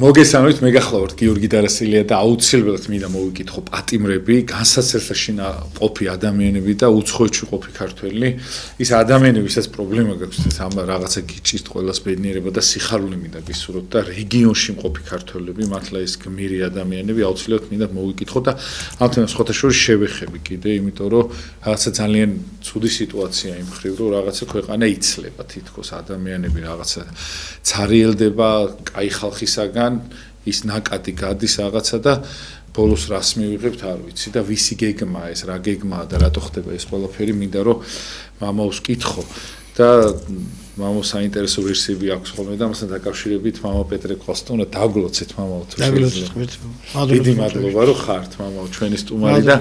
მოგესალმებით, მე გახლავართ გიორგი დარასილია და აუცილებლად მინდა მოვიკითხო პატიმრები, განსაცდელში ყოფი ადამიანები და უცხოეთში ყოფი ქართველი. ის ადამიანები, ვისაც პრობლემა გაქვს, ეს ამ რაღაცა გიჭირთ ყველას ბედნიერება და სიხარული მინდა გისურვოთ და რეგიონში მყოფი ქართველები, მართლა ის გმირი ადამიანები, აუცილებლად მინდა მოვიკითხო და ამ თემას სხვათა შორის შევეხები კიდე, იმიტომ რომ რაღაცა ძალიან ცუდი სიტუაცია იმ მხრივ, რომ რაღაცა ქვეყანა იცლება თითქოს ადამიანები რაღაცა ცარიელდება კაი ხალხისაგან ის ნაკადი გადის რაღაცა და ბოლოს რას მივიღებთ არ ვიცი და ვისი გეგმაა ეს რა გეგმაა და რატო ხდება ეს ყველაფერი მინდა რომ მამაოს კითხო და მამო საინტერესო ვერსიები აქვს ხოლმე და მასთან დაკავშირებით მამა პეტრე კოსტონა დაგლოცეთ მამაო თუ დაგლოცეთ დიდი მადლობა რომ ხართ მამაო ჩვენი სტუმარი და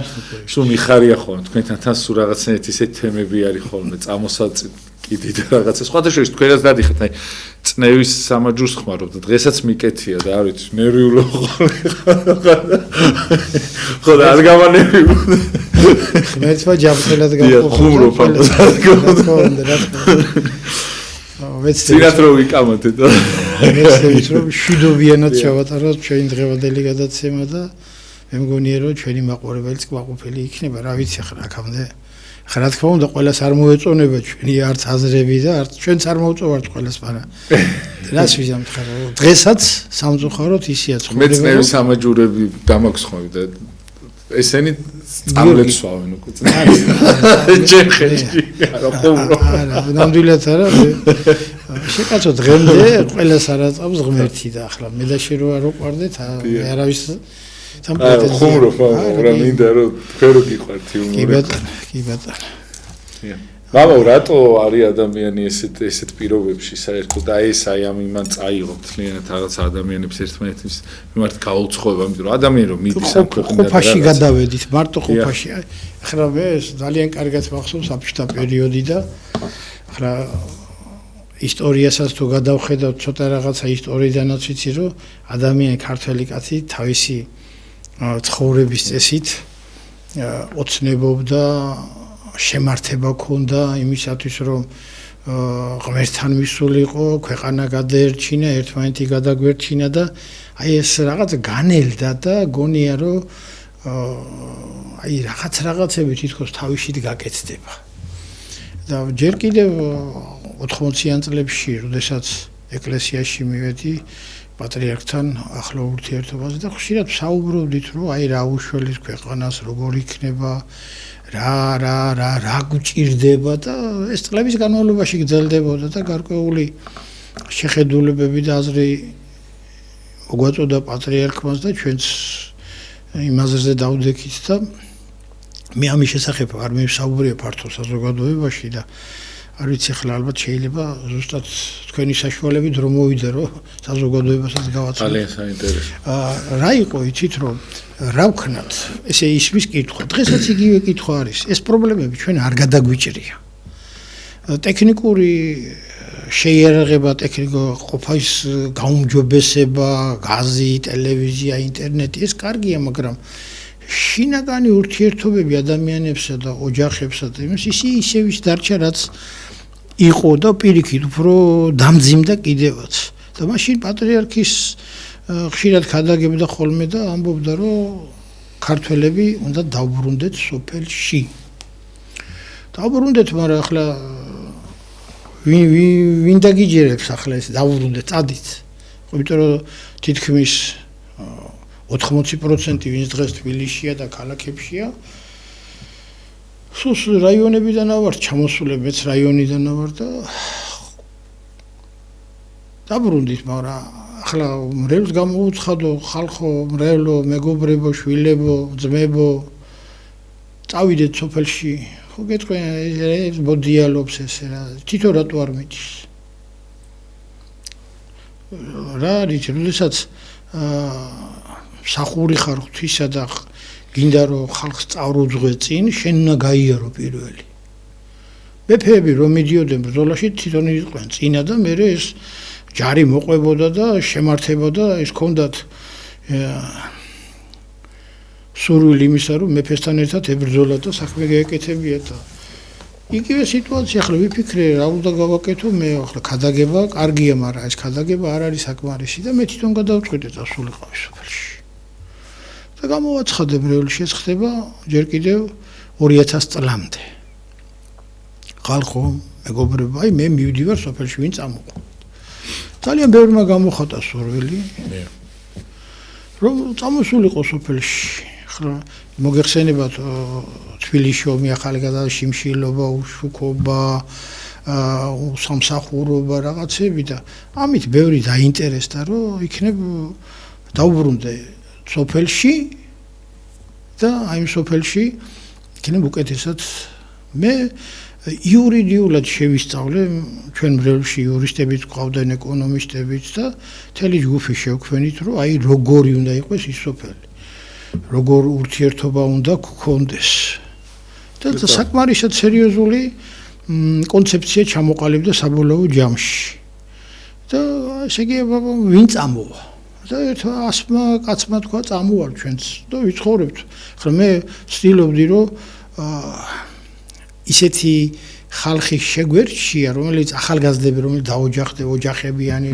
სულ მიხარია ხოლმე თქვენთან თან სულ რაღაცნაირად ისეთ თემები არის ხოლმე წამოსაწი კიდე და რაღაცა სხვათა შორის თქვენაც დადიხეთ აი წნევის სამაჯურს ხმარობ და დღესაც მიკეთია და არ ვიცი ნერვიულო ხო და არ გამანერვიულო ღმერთმა ჯანმრთელად გავხუმრო ვეცდით რომ ვიკამათე და ვეცდით რომ შვიდობიანად შევატაროთ ჩვენი დღევანდელი გადაცემა და მე მგონია რომ ჩვენი მაყურებელიც კმაყოფილი იქნება რა ვიცი ახლა აქამდე ხა რა თქმა უნდა ყველას არ მოეწონება ჩვენი არც აზრები და არც ჩვენც არ მოვწოვართ ყველას მაგრამ რას ვიზამთქარ დღესაც სამწუხაროდ ისეა ცხოვრება მე წნევის სამაჯურები დამაქვს ხოლმე და ესენი წამლებს ვავენ უკვე ჯერ ხელში არა ხუმრო არა ნამდვილად არა შეკაცო დღემდე ყველას არაწავს ღმერთი და ახლა მე და შე რო არ ვყარდეთ არავის ხუმრობ რა მინდა რომ თქვენ რო გიყვართ იუმორით კი ბატონო მამო რატო არის ადამიანი ესეთ პირობებში საერთოდ და ეს აი ამ იმან წაიღო თლიანად რაღაც ადამიანებს ერთმანეთის მიმართ გაუცხოება იმიტომ რომ ადამიანი რომ მიდის ამ ქვეყნიდან ყოფაში გადავედით მარტო ყოფაში ახლა მე ძალიან კარგად მახსოვს აფშტა პერიოდი და ახლა ისტორიასაც თუ გადავხედავ ცოტა რაღაცა ისტორიიდანაც ვიცი რომ ადამიანი ქართველი კაცი თავისი ცხოვრების წესით ოცნებობდა შემართება ქონდა იმისათვის რომ ღმერთთან მისულიყო, ქვეყანა გადაერჩინა, ერთმანეთი გადაგვერჩინა და აი ეს რაღაც განელდა და გონია რომ აი რაღაცები თითქოს თავისით გაკეთდება. და ჯერ კიდევ 80-იან წლებში, როდესაც ეკლესიაში მივედი პატრიარქთან ახლო ურთიერთობაზე და ხშირად საუბრობდით რომ აი რა უშველის ქვეყანას როგორ იქნება რა გვჭირდება და ეს წლების განმავლობაში გრძელდებოდა და გარკვეული შეხედულებები და აზრი მოგვაწოდა პატრიარქმას და ჩვენც იმ აზრზე დავდექით და მე ამის შესახებ არ მივსაუბრია ფართო საზოგადოებაში და არ ვიცი ახლა ალბათ შეიძლება ზუსტად თქვენი საშუალებით რომ მოვიდე რომ საზოგადოებასაც გავაცნო. ძალიან საინტერესო. რა იყო იცით რომ რა ვქნათ ესე ისმის კითხვა. დღესაც იგივე კითხვა არის. ეს პრობლემები ჩვენ არ გადაგვიჭრია. ტექნიკური შეიარაღება, ყოფის გაუმჯობესება, გაზი, ტელევიზია, ინტერნეტი ეს კარგია, მაგრამ შინაგანი ურთიერთობები ადამიანებსა და ოჯახებსა და ისე ვის დარჩა რაც იყო და პირიქით უფრო დამძიმდა კიდევაც და მაშინ პატრიარქის ხშირად ქადაგებდა ხოლმე და ამბობდა რომ ქართველები უნდა დავბრუნდეთ სოფელში დავბრუნდეთ მაგრამ ახლა ვინ დაგიჯერებს ახლა ეს დავბრუნდეთ წადით იმიტომ რომ თითქმის 80% ვინც დღეს თბილისშია და ქალაქებშია სულ რაიონებიდან ვარ ჩამოსულები მეც რაიონიდან ვარ და დაბრუნდით მაგრამ ახლა მრევლს გამოუცხადო ხალხო მრევლო მეგობრებო შვილებო ძმებო წავიდეთ სოფელში ხო გეტყვი ეს მოდიალობს ესე რა თვითონ რატო არ მიდის რა რითი როდესაც სახური ხარ ღვთისა და გინდა რომ ხალხს წავრუძღვე წინ შენ უნდა გაიარო პირველი მეფეები რომ მიდიოდნენ ბრძოლაში თვითონ იყვნენ წინა და მე ეს ჯარი მოყვებოდა და შემართებოდა ის ქონდათ სურვილი იმისა რომ მეფესთან ერთად ებრძოლა და საქმე გაეკეთებია და იგივე სიტუაცია ახლა ვიფიქრე რა უნდა გავაკეთო მე ახლა ქადაგება კარგია მაგრამ ეს ქადაგება არ არის საკმარისი და მე თვითონ გადავწყვიტე წასულიყავი სოფელში და გამოვაცხადე ბრევლში ეს ხდება ჯერ კიდევ 2000 წლამდე ხალხო მეგობრებო აი მე მივდივარ სოფელში ვინ წამოყვანთ ძალიან ბევრმა გამოხატა სურვილი რომ წამოსულიყო სოფელში ახლა მოგეხსენებათ თბილისში ომი ახალი გადადა შიმშილობა უშუქობა სამსახურობა რაღაცები და ამით ბევრი დაინტერესდა რომ იქნებ დაუბრუნდე სოფელში და აი სოფელში იქნებ უკეთესად მე იურიდიულად შევისწავლე ჩვენ მრევლში იურისტებიც გვყავდნენ ეკონომისტებიც და მთელი ჯგუფი შევქმნით რომ აი როგორი უნდა იყოს ის სოფელი როგორ ურთიერთობა უნდა გქონდეს და საკმარისად სერიოზული კონცეფცია ჩამოყალიბდა საბოლოო ჯამში და ესე იგი ვინ წამოვა და ერთ 100 კაცმა თქვა წამოვალ ჩვენც და ვიცხოვრებთ ხა მე ვცდილობდი რომ ისეთი ხალხი შეგვერჩია რომელიც ახალგაზრდები რომელიც დაოჯახებიანი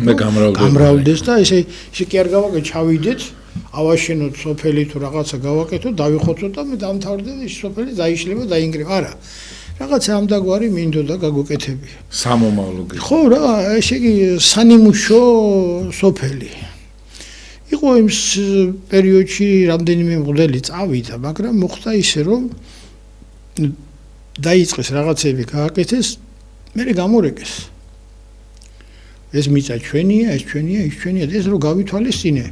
გამრავლდეს და ესე კი არ გავაკეთე ჩავიდეთ ავაშენოთ სოფელი თუ რაღაცა გავაკეთოთ დავიხოცოთ და მე დამთავრდა ის სოფელი დაიშლება დაინგრევა არა რაღაცა ამდაგვარი მინდოდა გაგუკეთებია სამომავლო ხო რა ესე იგი სანიმუშო სოფელი იყო იმ პერიოდში რამდენიმე მღვდელი წავიდა მაგრამ მოხდა ისე რომ დაიწყეს რაღაცები გააკეთეს მე გამორეკეს ეს მიწა ჩვენია ეს ჩვენია ის ჩვენია და ეს რო გავითვალისწინე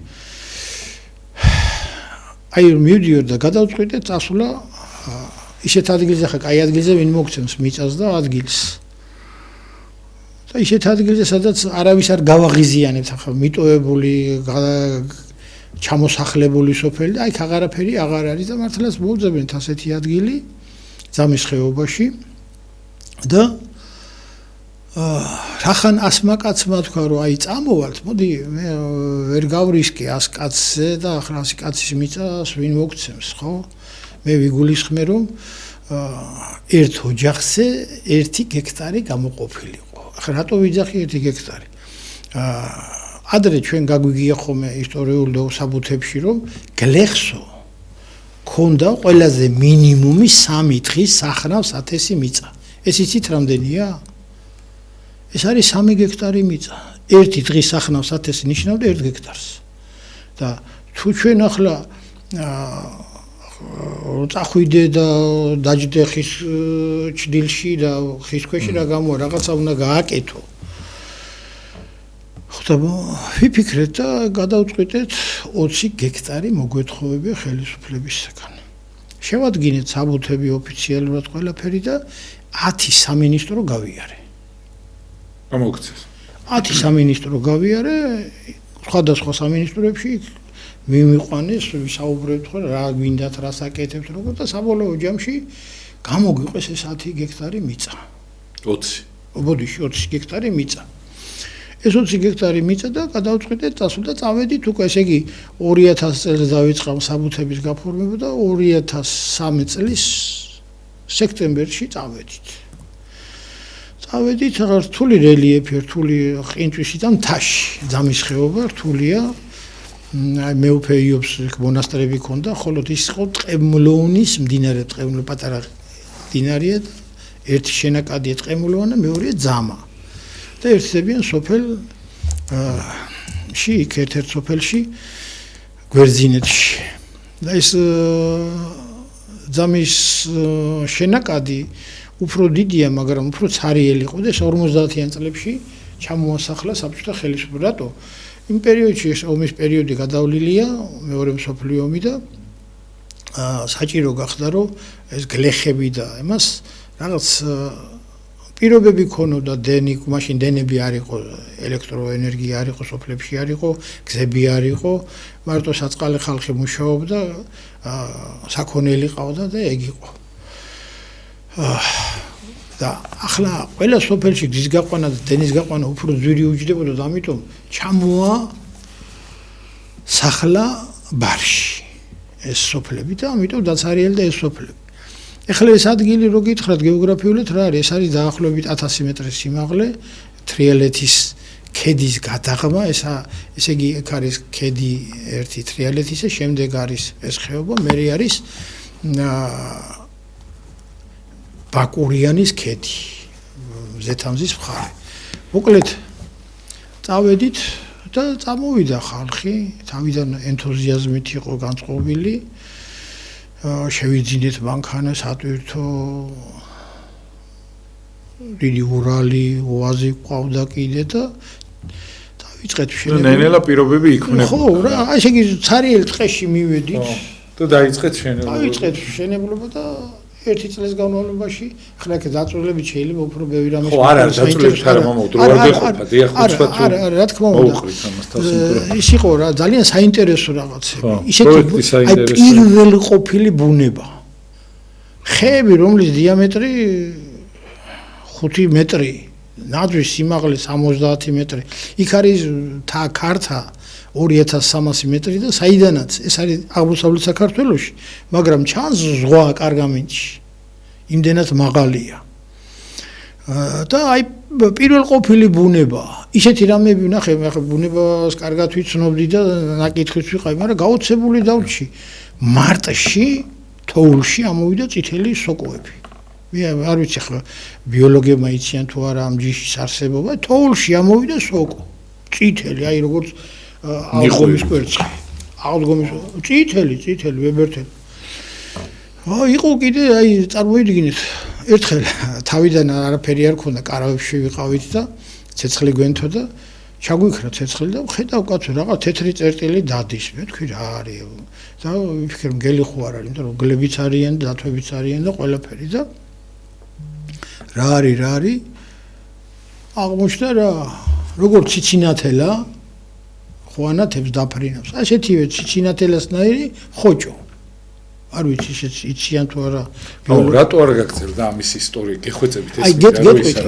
აი მივდიოდ და გადავწყვიტე წასვლა ისეთ ადგილზე ხა კაი ადგილზე ვინ მოგცემს მიწას და ადგილს და ისეთ ადგილზე სადაც არავის არ გავაღიზიანებთ ახლა მიტოვებული ჩამოსახლებული სოფელი და აი აღარაფერი აღარ არის და მართლაც მოუძებნით ასეთი ადგილი ძამის ხეობაში და რახან 100 კაცმა თქვა რომ აი წამოვალთ მოდი მე ვერ გავრისკე 100 კაცზე და ახლა 100 კაცის მიწას ვინ მოგცემს ხო მე ვიგულისხმე რომ ერთ ოჯახზე 1 გექტარი გამოყოფილიყო ახლა რატო ვიძახი 1 გექტარი ადრე ჩვენ გაგვიგია ხოლმე ისტორიულ საბუთებში რომ გლეხსო ქონდა ყველაზე მინიმუმი 3 დღის სახნავს 1000 მიწა ეს იცით რამდენია ეს არის 3 გექტარი მიწა 1 დღის სახნავს 1000 ნიშნავდა 1 გექტარს და თუ ჩვენ ახლა წახვიდე და დაჯდე ხის ჭდილში და ხის ქვეშ რა გამოა რაღაცა უნდა გააკეთო ხოდა ვიფიქრეთ და გადავწყვიტეთ 20 გექტარი მოგვეთხოვებია ხელისუფლებისგან შევადგინეთ საბუთები ოფიციალურად ყველაფერი და 10 სამინისტრო გავიარე გამოგცეს 10 სამინისტრო გავიარე სხვადასხვა სამინისტროებში მიმიყვანეს ვისაუბრებთ ხო რა გვინდათ რა საკეთებთ როგორ და საბოლოო ჯამში გამოგვიყვეს ეს 10 გექტარი მიწა 20 ობოდიში 20 გექტარი მიწა ეს 20 გექტარი მიწა და გადავწყვიტეთ წასვლა და წავედით უკვე ესე იგი 2000 წელს დავიწყამ საბუთების გაფორმება და 2003 წლის სექტემბერში წავედით რთული რელიეფი რთული ყინწვისი და მთაში ძამის ხეობა რთულია აი მეუფე იობს მონასტრები ქონდა ხოლო ის იყო ტყემლოვნის მდინარე ტყემლო პატარა მდინარეა ერთი შენაკადია ტყემლოვნა მეორეა ძამა და ერთებიან სოფელში ერთ სოფელში გვერდზინეთში და ეს ძამის შენაკადი უფრო დიდია მაგრამ უფრო ცარიელი იყო და 50-იან წლებში ჩამოასახლა საბჭოთა ხელისუფლება რატო იმ პერიოდში ეს ომის პერიოდი გადავლილია მეორე მსოფლიო ომი და საჭირო გახდა რომ ეს გლეხები და იმას რაღაც პირობები ქონოდა მაშინ დენები არ იყო ელექტროენერგია არ იყო სოფლებში არ იყო გზები არ იყო მარტო საწყალი ხალხი მუშაობდა საქონელი ყავდა და ეგ იყო და ახლა ყველა სოფელში გზის გაყვანა და დენის გაყვანა უფრო ძვირი უჯდებოდა და ამიტომ ჩამოა სახლა ბარში ეს სოფლები და ამიტომ დაცარიელდა ეს სოფლები ეხლა ეს ადგილი რო გითხრათ გეოგრაფიულად რა არის? ეს არის დაახლოებით 1000 მეტრის სიმაღლე, თრიალეთის ქედის გადაღმა, ესე იგი ეგ არის ქედი ერთი თრიალეთისა, შემდეგ არის ეს ხეობა, მერე არის ბაკურიანის ქედი, ზეთამზის მხარე. მოკლედ წავედით და წამოვიდა ხალხი, თავიდან ენთუზიაზმით იყო განწყობილი. შევიძინეთ მანქანა, სატვირთო, დიდი ურალი, უაზი ყავდა კიდე და დავიწყეთ შენებლობა. ნენელა პირობები იქმნება. ხო, რა, ესე იგი ცარიელ ტყეში მივედით და დაიწყეთ შენებლობა. დაიწყეთ შენებლობა და ერთი წლის განმავლობაში, ახლა აქ დაწვრილებით შეიძლება უფრო ბევრი რამე. ხო, არა, დაწვრილებით არა, მამა, დრო არ გეყოფა, დიახ, უცბად. არა, რა თქმა უნდა. მოუყრით ამას თავს უფრო. ის იყო რა, ძალიან საინტერესო რაღაცები. პროექტი საინტერესო. პირველი ყოფილი ბუნება. ხეები, რომლის დიამეტრი 5 მეტრი, ნაძვის სიმაღლე 70 მეტრი. იქ არის ქართა 2300 მეტრი და საიდანაც ეს არის აღმოსავლეთ საქართველოში, მაგრამ ჩანს ზღვა კარგამინჩი. იმდენად მაღალია. და აი პირველ ყოფილი ბუნება. ისეთი რამეები ვნახე, მე ახლა ბუნებას კარგად ვიცნობდი და ნაკითხიც ვიყავი, მაგრამ გაოცებული დავრჩი. მარტში, თოვლში ამოვიდა წითელი სოკოები. მე არ ვიცი ახლა ბიოლოგებმა იციან თუ არა ამ ჯიშის არსებობა, თოვლში ამოვიდა სოკო. წითელი, აი როგორც აღდგომის კვერცხი. აღდგომის წითელი, ვებერთელი. იყო კიდე აი წარმოიდგინეთ, ერთხელ თავიდან არაფერი არ ქონდა, კარავებში ვიყავით და ცეცხლი გვენთო და ჩაგვიქრა ცეცხლი და ხედავ კაცო რაღაც თეთრი წერტილი დადის. მე თქვი რა არის? და ვიფიქრე მგელი ხო არ არის, იმიტომ რომ გლებიც არიან, დათვებიც არიან და ყველაფერი და რა არის? აღმოჩნდა რა, როგორც ციცინათელა ხვანათებს დაფრინავს. ასეთივე ციცინათელასნაირი ხოჭო. არ ვიცი ისეც იციან თუ არა. რატო არ გაგრძელდა ამის ისტორია? გეხვეწებით ეს. აი გეტყვით.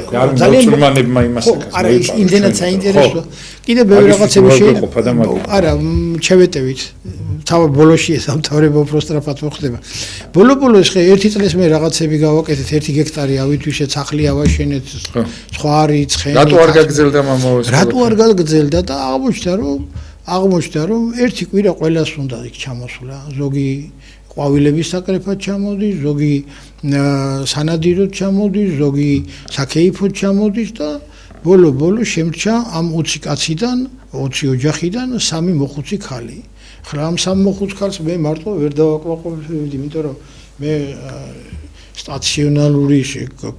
ძალიან მურმანებმა იმას აკეთეს. არა, ის იმდენად საინტერესოა. კიდე ბევრი რაღაცები შეიძლება. არა, შევეტევით. თავი ბოლოში ეს ამთავრება უფრო სწრაფად მოხდება. ბოლოს ხე ერთი წლის მე რაღაცები გავაკეთეთ, 1 გექტარი ავითვისეთ, სახლი ავაშენეთ, სხვა არის ცხენი. რატო არ გაგრძელდა მამაო ეს? რატო არ გაგრძელდა და აღმოჩნდა რომ ერთი კვირა ყველას უნდა იქ ჩამოსვლა. ზოგი ყვავილების საკრეფად ჩამოდის, ზოგი სანადიროდ ჩამოდის, ზოგი საქეიფოდ ჩამოდის და ბოლო შემრჩა ამ 20 კაციდან, 20 ოჯახიდან 3 მოხუცი ქალი. ხლა ამ 3 მოხუც ქალს მე მარტო ვერ დავაკმაყოფილებდი, იმიტომ რომ მე სტაციონალური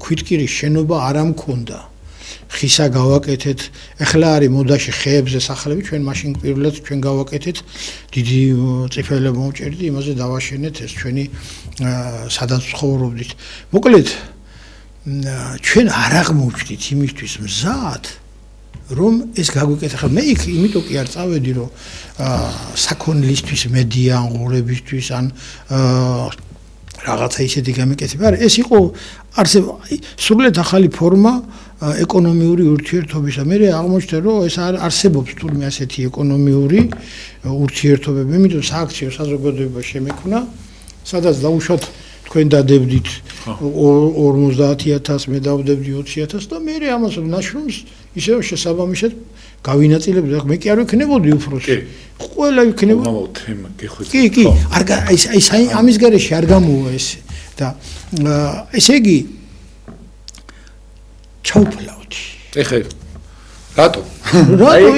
ქვითკირის შენობა არ ამქონდა. ხისა გავაკეთეთ, ეხლა არის მოდაში ხეებზე სახლები, ჩვენ მაშინ პირველად ჩვენ გავაკეთეთ, დიდი წიფელი მოვჭერდი, იმაზე დავაშენეთ ეს ჩვენი სადაც ცხოვრობდით. მოკლედ ჩვენ არ აღმოჩნდით იმისთვის მზად, რომ ეს გაგვიკეთე. ხა მე იქ იმიტომ კი არ წავედი, რომ საქონლისთვის, მედია ანღურებისთვის ან რაღაცა ისეთი გამიკეთება. არა, ეს იყო სრულიად ახალი ფორმა ეკონომიური ურთიერთობისა. მე აღმოჩნდა, რომ ეს არსებობს თურმე ასეთი ეკონომიური ურთიერთობები, იმიტომ სააქციო საზოგადოება შემექმნა, სადაც დაუშვათ თქვენ დადებდით 50000, მე დავდებდი 20000 და მე ამას ნაშრომს ისევ შესაბამისად გავინაწილებდი. მე კი არ ვიქნებოდი უფროსი. ყველა ვიქნებოდი. მამაო თემა გეხვეწე. კი, აი ამის გარეშე არ გამოვა ეს და ესე იგი ჩაუფლავდი. ეხა რატო?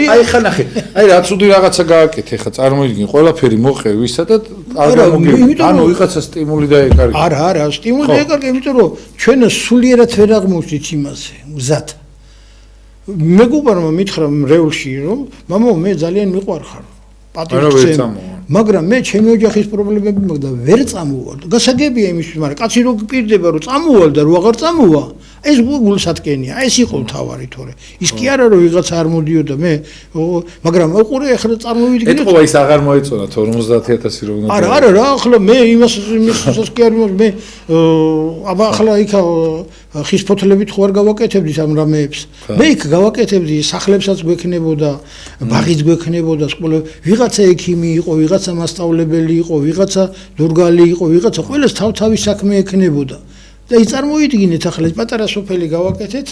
აი ხა ნახე. აი რა ცუდი რაღაცა გააკეთე ხა წარმოიდგინე ყველაფერი მოყევ ვისა და არ გამოგივიდა. ანუ ვიღაცა სტიმული დაეკარგა. არა, სტიმული დაეკარგა, იმიტომ რომ ჩვენ სულიერად ვერ აღმოჩნდით იმაზე, მზად. მეგობარმა მითხრა რეულში რომ მამაო მე ძალიან მიყვარხარ. პატივცემ. მაგრამ მე ჩემი ოჯახის პრობლემები მოგდა ვერ წამოვალ. გასაგებია იმისთვის, მაგრამ კაცი რო პირდება რომ წამოვალ და რო აღარ წამოვა, ეს გულსატკენია. ეს იყო თავარი თორე. ის კი არა რომ ვიღაცა არ მოდიოდა მე, მაგრამ უყურე ახლა წარმოვიდგინე. ეთყობა ის აღარ მოეწონათ 50000 რო უნდა. არა, რა ახლა მე იმასაც კი არ მე აბა ახლა იქა ხის ფოთლებით ხო არ გავაკეთებდი ამ რამეებს. მე იქ გავაკეთებდი სახლებსაც გვექნებოდა, ბაღიც გვექნებოდა, სკოლა ვიღაცა ექიმი იყო, ვიღაცა ვიღაცა მასწავლებელი იყო, ვიღაცა დურგალი იყო, ვიღაცა ყველას თავ-თავის საქმე ექნებოდა. და ის წარმოიდგინეთ ახლა ეს პატარა სოფელი გავაკეთეთ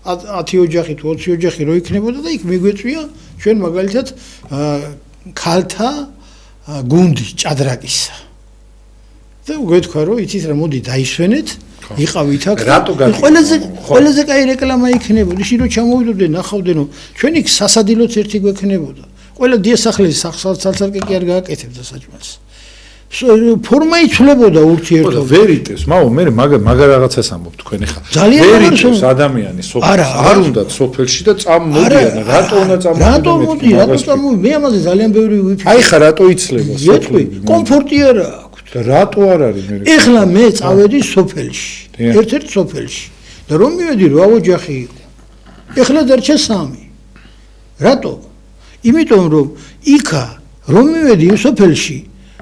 10 ოჯახი თუ 20 ოჯახი რო იქნებოდა და იქ მიგვეწვია ჩვენ მაგალითად ქალთა გუნდი ჭადრაკისა. და გვეთქვა რომ იცით რა მოდი დაისვენეთ იყავით აქ ყველაზე კაი რეკლამა იქნებოდა ისე რომ ჩამოვიდოდნენ ნახავდნენ რომ ჩვენ იქ სასადილოც ერთი გვექნებოდა ყველა დიასახლეს სალსარკე კი არ გააკეთებდა საჭმელს ფორმა იცვლებოდა ურთიერთობა ვერ იტევს მე მაგარ რაღაცას ამბობ თქვენ ხა ვერ იტევს ადამიანი სოფელში არ უნდა სოფელში და წამოდიან რატო უნდა წამოვიდნენ მე ამაზე ძალიან ბევრი ვიფიქრე აი ხა რატო იცლება სოფელი კომფორტი არა და რატო არ არის მე ეხლა მე წავედი სოფელში ერთ-ერთ სოფელში და რომ მივედი 8 ოჯახი იყო ეხლა დარჩა 3 რატო იმიტომ რომ იქა რომ მივედი იმ სოფელში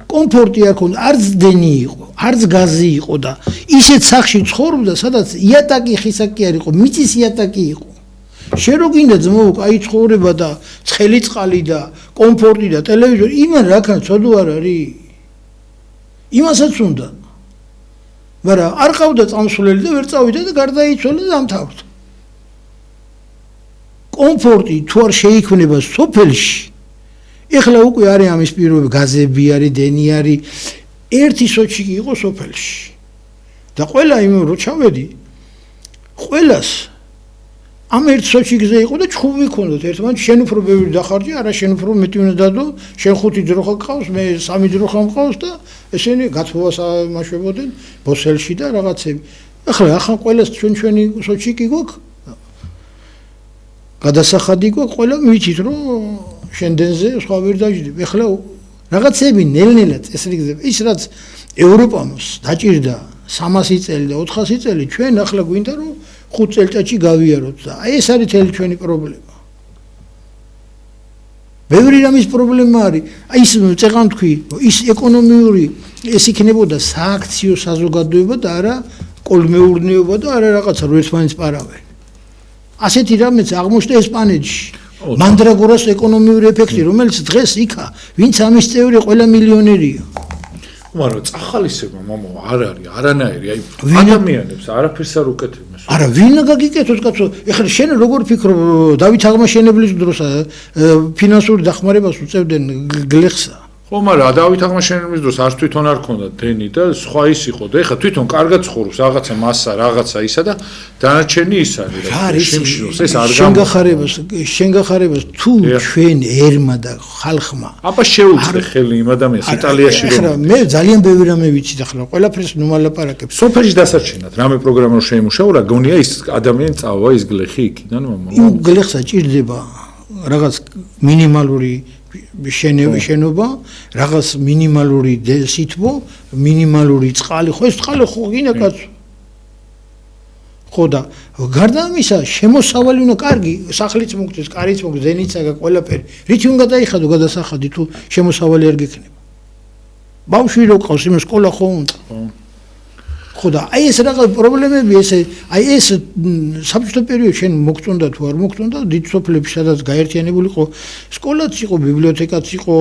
კომფორტი არ ქონდა არც დენი იყო არც გაზი იყო და ისეთ სახში ცხოვრობდა სადაც იატაკი ხისაკი არ იყო მიწის იატაკი იყო შენ რო გინდა ძმო კაი ცხოვრება და ცხელი წყალი და კომფორტი და ტელევიზორი იმან რაკან ცოდო არ არის იმასაც უნდა მაგრამ არ ყავდა წამსვლელი და ვერ წავიდა და გარდაიცვალა და დამთავრდა კომფორტი თუ არ შეიქმნება სოფელში ეხლა უკვე არის ამის პირობები გაზები არის დენი არის ერთი სოჩიკი იყო სოფელში და ყველა იმ რო ჩავედი ყველას ამ ერთ სოჩიკზე იყო და ჩხუბი ქონდათ ერთმანეთს შენ უფრო ბევრი დახარჯე არა შენ უფრო მეტი უნდა დადო შენ 5 ძროხა გყავს მე 3 ძროხა მყავს და ესენი გათხოვას ამაშვებოდნენ ბოსელში და რაღაცები ახლა ყველას ჩვენი სოჩიკი გვაქვს გადასახადი გვაქვს ყველა მივიცით რომ შენდენზე სხვა ვერ დაждდებ ახლა რაღაცები ნელ-ნელად წესრიგდება ის რაც ევროპამს დაჭირდა 300 წელი და 400 წელი ჩვენ ახლა გვინდა რომ 5 წელიწადში გავიაროთ და აი ეს არის თელი ჩვენი პრობლემა ბევრი რამის პრობლემა არის აი ის წეღან თქვი ის ეკონომიური ეს იქნებოდა სააქციო საზოგადოება და არა კოლმეურნეობა და არა რაღაცა რო ერთმანეთს პარავენ ასეთი რამეც აღმოჩნდა ესპანეთში მანდრაგორას ეკონომიური ეფექტი რომელიც დღეს იქა ვინც ამის წევრი ყველა მილიონერია მაგრამ წახალისება მამო არ არის არანაირი აი ადამიანებს არაფერს არ უკეთებს არა ვინა გაგიკეთოთ კაცო ეხლა შენ როგორ ფიქრობ დავით აღმაშენებლის დროს ფინანსური დახმარებას უწევდნენ გლეხსა ხო მაგრამ დავით აღმაშენებლის დროს არც თვითონ არ ქონდა დენი და სხვა ის იყო და ეხლა თვითონ კარგად ცხოვრობს რაღაცა მასა რაღაცა ისა და დანარჩენი ის არის შემშილოს ეს არ შენ გახარებას თუ ჩვენ ერმა და ხალხმა აბა შეუძლე ხელი იმ ადამიანს იტალიაში რომ ეხლა მე ძალიან ბევრი რამე ვიცი და ახლა ყველაფერს ნუმალაპარაკებ სოფელში დასარჩენად რამე პროგრამა რომ შეიმუშაო რა გონია ის ადამიანი წავა ის გლეხი იქიდან მამა იმ გლეხსა ჭირდება რაღაც მინიმალური შენობა რაღაც მინიმალური სითბო მინიმალური წყალი ხო ეს წყალი ხო გინდა კაცო ხო და გარდა ამისა შემოსავალი უნდა კარგი სახლიც მოგწეს კარიც მოგწეს ზენიცა და ყველაფერი რითი უნდა დაიხადო გადასახადი თუ შემოსავალი არ გექნება ბავშვი რო ყავს იმ სკოლა ხო უნდა ხო და აი ეს რაღაც პრობლემები ესე აი ეს საბჭოთა პერიოდში შენ მოგწონდა თუ არ მოგწონდა დიდ სოფლებში სადაც გაერთიანებული იყო სკოლაც იყო ბიბლიოთეკაც იყო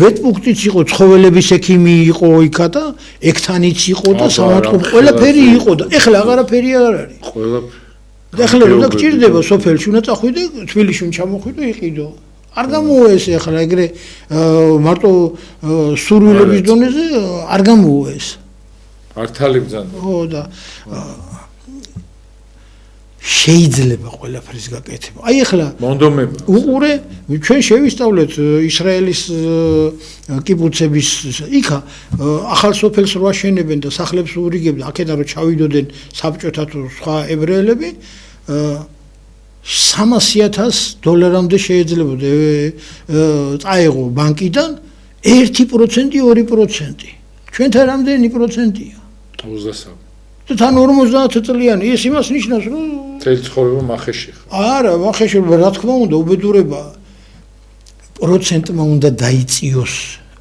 ვეტპუნქტიც იყო ცხოველების ექიმი იყო იქა და ექთანიც იყო და სამართლო ყველაფერი იყო და ეხლა აღარაფერი არ არის ყველაფერი და ეხლა რო გჭირდება სოფელში უნდა წახვიდე თბილისში უნდა ჩამოხვიდე იყიდო არ გამოუესე ახლა ეგრე მარტო სურვილების დონეზე არ გამოუეს ართალი ბძანა ხო და შეიძლება ყველაფრის გაკეთება აი ახლა მონდომება უყურე ჩვენ შევისწავლეთ ისრაელის კიბუცების იქა ახალ სოფელს რო აშენებენ და სახლებს ურიგებენ აქედან რო ჩავიდოდნენ საბჭოთა თუ სხვა ებრაელები $300,000 შეიძლებოდა წაეღო ბანკიდან 1% 2% ჩვენთან რამდენი პროცენტია 23 და თან 50 წლიანი ეს იმას ნიშნავს რომ წელი ცხოვრება მახეში არა მახეში რა თქმა უნდა უბედურება პროცენტმა უნდა დაიწიოს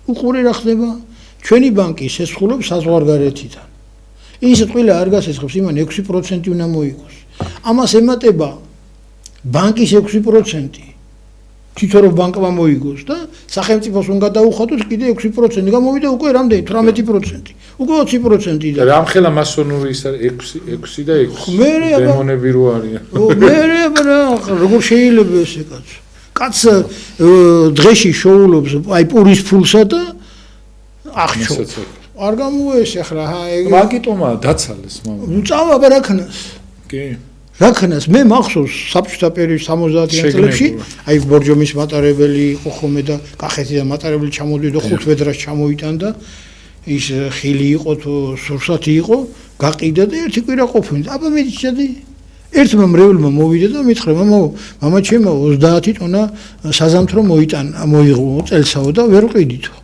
უყურე რა ხდება ჩვენი ბანკი შესხულობს საზღვარგარეთიდან ის ყველა არ გასესხებს იმან 6% უნდა მოიგოს ამას ემატება ბანკის 6% თვითონ ბანკმა მოიგოს და სახელმწიფოს უნდა დაუხატოთ კიდე 6%, გამოვიდა უკვე რამდენი 18%. უკვე 20% და რამხელა მასონური ის არის 6 და 6. დემონები რო არიან. მე როგორ შეიძლება ესე კაცო? კაც დღეში შოულობს აი პურის ფულსა და აღჩო. არ გამოესახლა მაგიტომა დაცალეს მამა. წავა ბარაქნას. კი. რაქნას მე მახსოვს საბჭოთა პერიოდის 70-იან წლებში აი ბორჯომის მატარებელი იყო ხოლმე და კახეთიდან მატარებელი ჩამოდიოდა 5 ვედრას ჩამოიტანდა ის ხილი იყო თუ სურსათი იყო გაყიდა და ერთი კვირა ყოფილი აბა მედიჩადი ერთმა მრევლმა მოვიდა და მითხრა მამა ჩემო 30 ტონა საზამთრო მოიღო წელსაო და ვერ ყიდითო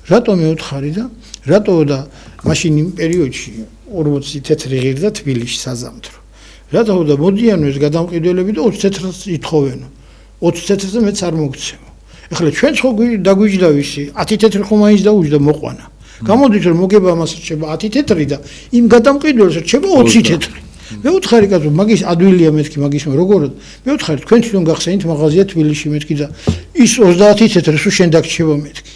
რატო მეუთხარი და რატო და მაშინ იმ პერიოდში 40 თეთრი ღირდა თბილისში საზამთრო რატო და მოდიან ეს გადამყიდველები და 20 თეთრს ითხოვენ 20 თეთრზე მეც არ მოგცემო ეხლა ჩვენ ხო დაგვიჯდა ვისი 10 თეთრი ხომ აინც დაუჯდა მოყვანა გამოდით რომ მოგება ამას რჩება 10 თეთრი და იმ გადამყიდველს რჩება 20 თეთრი მე უთხარი კაცო მაგის ადვილია მეთქი მაგის როგორად მე უთხარი თქვენ თვითონ გახსენით მაღაზია თბილისში მეთქი და ის 30 თეთრი სულ შენ დაგრჩება მეთქი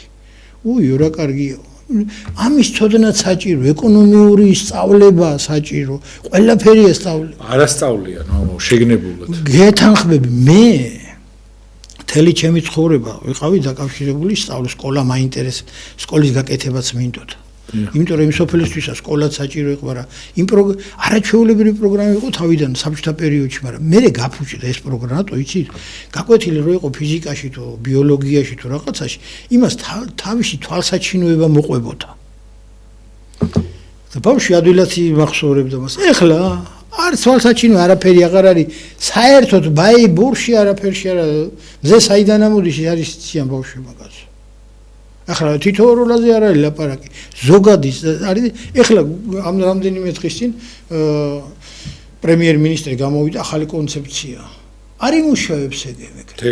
უიო რა კარგია ამის ცოდნაც საჭირო ეკონომიური სწავლება საჭირო ყველაფერია სწავლება არასწავლია ნუ შეგნებულად გეთანხმები მე თელი ჩემი ცხოვრება ვიყავი დაკავშირებული სკოლა მაინტერესებს სკოლის გაკეთებაც მინდოდა იმიტომ რომ იმ სოფლისთვისაც სკოლაც საჭირო იყო მაგრამ იმ არაჩვეულებრივი პროგრამა იყო თავიდან საბჭოთა პერიოდში მაგრამ მე გაფუჭდა ეს პროგრამა რატო იცით გაკვეთილი რო იყო ფიზიკაში თუ ბიოლოგიაში თუ რაღაცაში იმას თავისი თვალსაჩინოება მოყვებოდა და ბავშვი ადვილად იმახსოვრებდა მას ეხლა არ თვალსაჩინო არაფერი აღარ არის საერთოდ ბურში არაფერში არა მზე საიდან ამოდის არის ციან ბავშვი მაგას ახლა თითოეულაზე არ არის ლაპარაკი ზოგადის არის ეხლა ამ რამდენიმე დღის წინ პრემიერ-მინისტრი გამოვიდა ახალი კონცეფცია არ იმუშავებს ეგ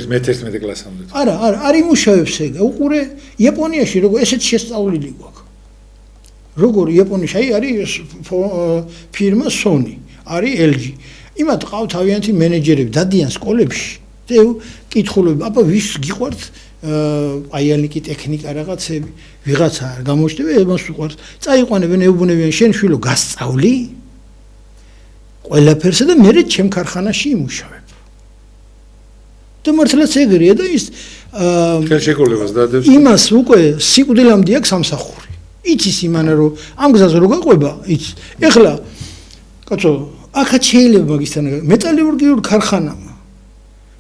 მე-11 კლასამდე არა არ იმუშავებს ეგ უყურე იაპონიაში როგორ ესეც შესწავლილი გვაქვს როგორ იაპონიაში არის ფირმა Sony არის LG იმათ ყავთ თავიანთი მენეჯერები დადიან სკოლებში და კითხულობენ აბა ვის გიყვართ აიალიკი ტექნიკა რაღაცები ვიღაცა გამოჩნდება ემას უყვარს წაიყვანებენ ეუბნებიან შენ შვილო გასწავლი ყველაფერსა და მე ჩემ ქარხანაში იმუშავებ და მართლაც ეგრეა და ის ხელშეკრულებას დადებს იმას უკვე სიკვდილამდე აქვს სამსახური იცის იმანა რომ ამ გზაზე რო გაყვება იცი ეხლა კაცო აქაც შეიძლება მაგისთან მეტალურგიულ ქარხანამ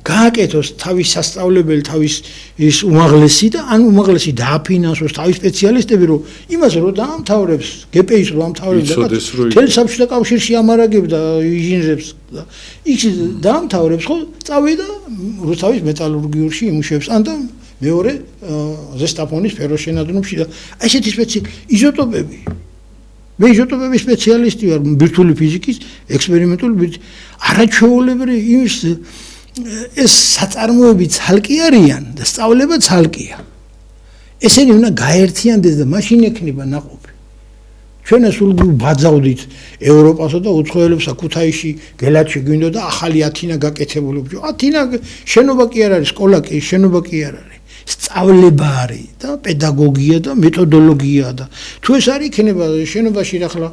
გააკეთოს თავის სასწავლებელი თავის ის უმაღლესი და ან უმაღლესი დააფინანსოს თავის სპეციალისტები რომ იმას რო დაამთავრებს გპ-ის რო ამთავრებს და თელ საბჭოთა კავშირში ამარაგებდა ინჟინერებს და იქ დაამთავრებს ხო წავიდა რუსთავის მეტალურგიურში იმუშავებს ან და მეორე ზესტაფონის ფეროშენადნებში და ესეთი იზოტოპები მე იზოტოპების სპეციალისტი ვარ ბირთვული ფიზიკის ექსპერიმენტული არაჩვეულებრივი იმის ეს საწარმოები ცალკე არიან და სწავლება ცალკეა. ესენი უნდა გაერთიანდეს და მაშინ ექნება ნაყოფი. ჩვენ ეს სულ ბაძავდით ევროპასა და უცხოელებსა ქუთაისში გელათში გვინდო და ახალი ათინა გაკეთებული. ათინა შენობა კი არ არის, სკოლა კი შენობა კი არ არის. სწავლება არის და პედაგოგია და მეთოდოლოგია და თუ ეს არ იქნება შენობაში ახლა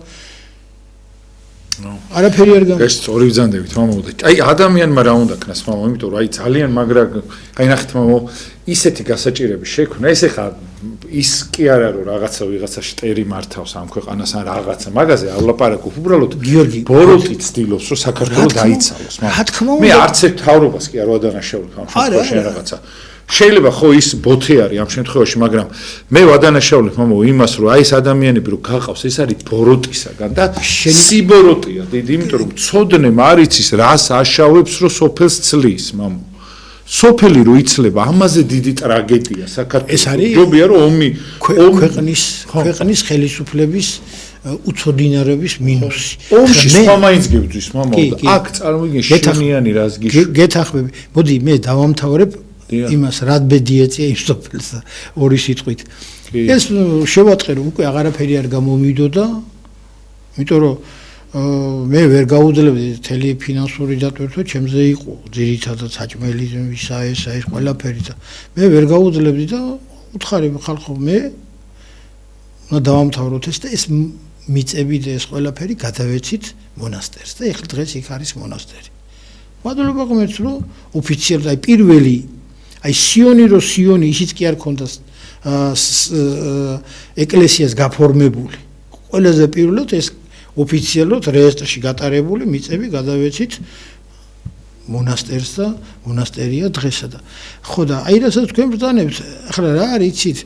არაფერი არ გამ. ეს სწორი ბრძანდებით მამა და აი ადამიანმა რა უნდა ქნას მამა, იმიტომ რომ აი ძალიან მაგრა აი ნახეთ მამა ისეთი გასაჭირები შექმნა, ეს ეხა ის კი არა რომ რაღაცა ვიღაცა შტერი მართავს ამ ქვეყანას ან რაღაცა მაგაზე არ ვლაპარაკობ, უბრალოდ გიორგი ბოროტი ცდილობს რომ საქართველოს დაიცალოს, მაგრამ მე არც ერთ თავრობას კი არ ვადანაშაულებ ამ შემთხვევაში რაღაცა შეიძლება ხო ის ბოთი არის ამ შემთხვევაში, მაგრამ მე ვადანაშაულებ მამა იმას რომ აი ეს ადამიანები რომ გაყავს, ეს არის ბოროტისაგან და სიბოროტია დიდი, იმიტომ რომ ცოდნე მარიცის რას აშავებს რომ სოფელს ცლის მამა. სოფელი რო იცლება, ამაზე დიდი ტრაგედია საქართველოს. ეს არის ჯობია რომ ომი ქვეყნის ხელისუფლების უცოდინარების მინუსი. ომში სხვა მაინც გებძვის მამა და აქ წარმოგიდგენ შენიანი რას გიშ. გეთახმები. მოდი მე დავამთავრებ იმას რადბედიეცია იმ სოფელს ორი სიტყვით. ეს შევატყე რომ უკვე აღარაფერი არ გამომიდოდა. იმიტომ რომ მე ვერ გაუძლებდი თელი ფინანსური დატვირთვა ჩემზე იყო ძირითადად საჭმელი ისა ეს ყველაფერი და მე ვერ გაუძლებდი და უთხარი ხალხო მე უნდა დავამთავროთ ეს და ეს მიწები და ეს ყველაფერი გადავეცით მონასტერს და ეხლა დღეს იქ არის მონასტერი. მადლობა გმერს რომ ოფიციალურად აი პირველი აი სიონი ისიც კი არ ქონდა ეკლესიას გაფორმებული. ყველაზე პირველად ეს ოფიციალურად რეესტრში გატარებული მიწები გადავეცით მონასტერს და მონასტერია დღესა და ხო და აი რასაც თქვენ ბრძანებთ ახლა რა არის იცით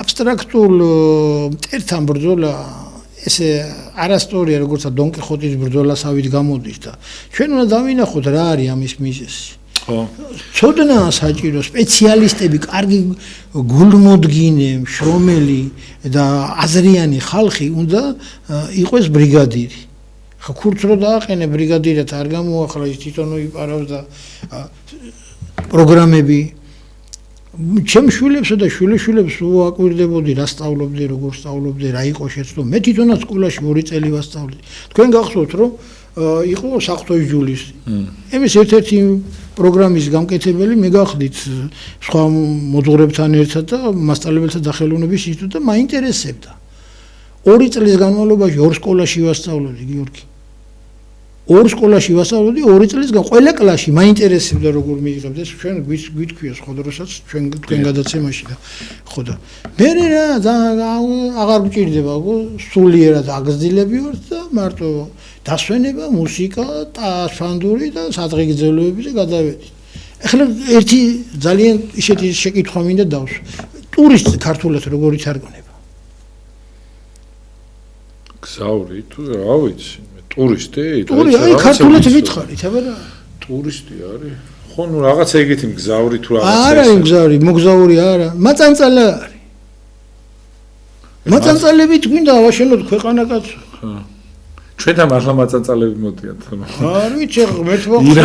აბსტრაქტულ მტერთან ბრძოლა ესე არასტორია როგორც დონ კიხოტის ბრძოლასავით გამოდის და ჩვენ უნდა დავინახოთ რა არის ამის მიზეზი ხო ცოდნა საჭირო სპეციალისტები კარგი გულმოდგინე მშრომელი და აზრიანი ხალხი უნდა იყოს ბრიგადირი ხა ქურთს რო დააყენე ბრიგადირად არ გამოახლა ის თვითონ იპარავს და პროგრამები ჩემ შვილებსა და შვილიშვილებს უაკვირდებოდი რა სწავლობდი როგორ სწავლობდი რა იყო შეცდომა მე თვითონაც სკოლაში 2 წელი ვასწავლე თქვენ გახსოვთ რომ იყო საღვთო ჯულის εμείς ერთ-ერთი პროგრამის გამკეთებელი მე გახდით სხვა მოძღვრებთან ერთად და მასწავლებელთა დახელოვნების ინსტიტუტი და მაინტერესებდა 2 წლის განმავლობაში 2 სკოლაში ვასწავლობდი გიორგი 2 სკოლაში ვასწავლობდი 2 წლისგან ყველა კლასში მაინტერესებდა როგორ მიიღებდა ეს ჩვენ გვითქვია სხვა დროსაც თქვენ გადაცემაში და ხო და მე რა აღარ გჭირდება სულიერად აგზილები ვარ და მარტო დასვენება მუსიკა ტასფანდური და სადღეგრძელოები და გადავედი ახლა ერთი ძალიან ისეთი შეკითხვა მინდა დავსვა ტურისტი ქართულად როგორ ითარგმნება გზავრი თუ რა ვიცი ტურისტი აი ქართულად ვითხარით აბა ტურისტი არის ხო ნუ რაღაცა ეგეთი მგზავრი თუ რაღაცა არა მგზავრი მოგზაური არა მაწანწალე არის მაწანწალებით გვინდა ავაშენოთ ქვეყანა კაცო ხო ჩვენთან მართლა მაწანწალები მოდიან თქო არ ვიცი ღმერთ მოხდა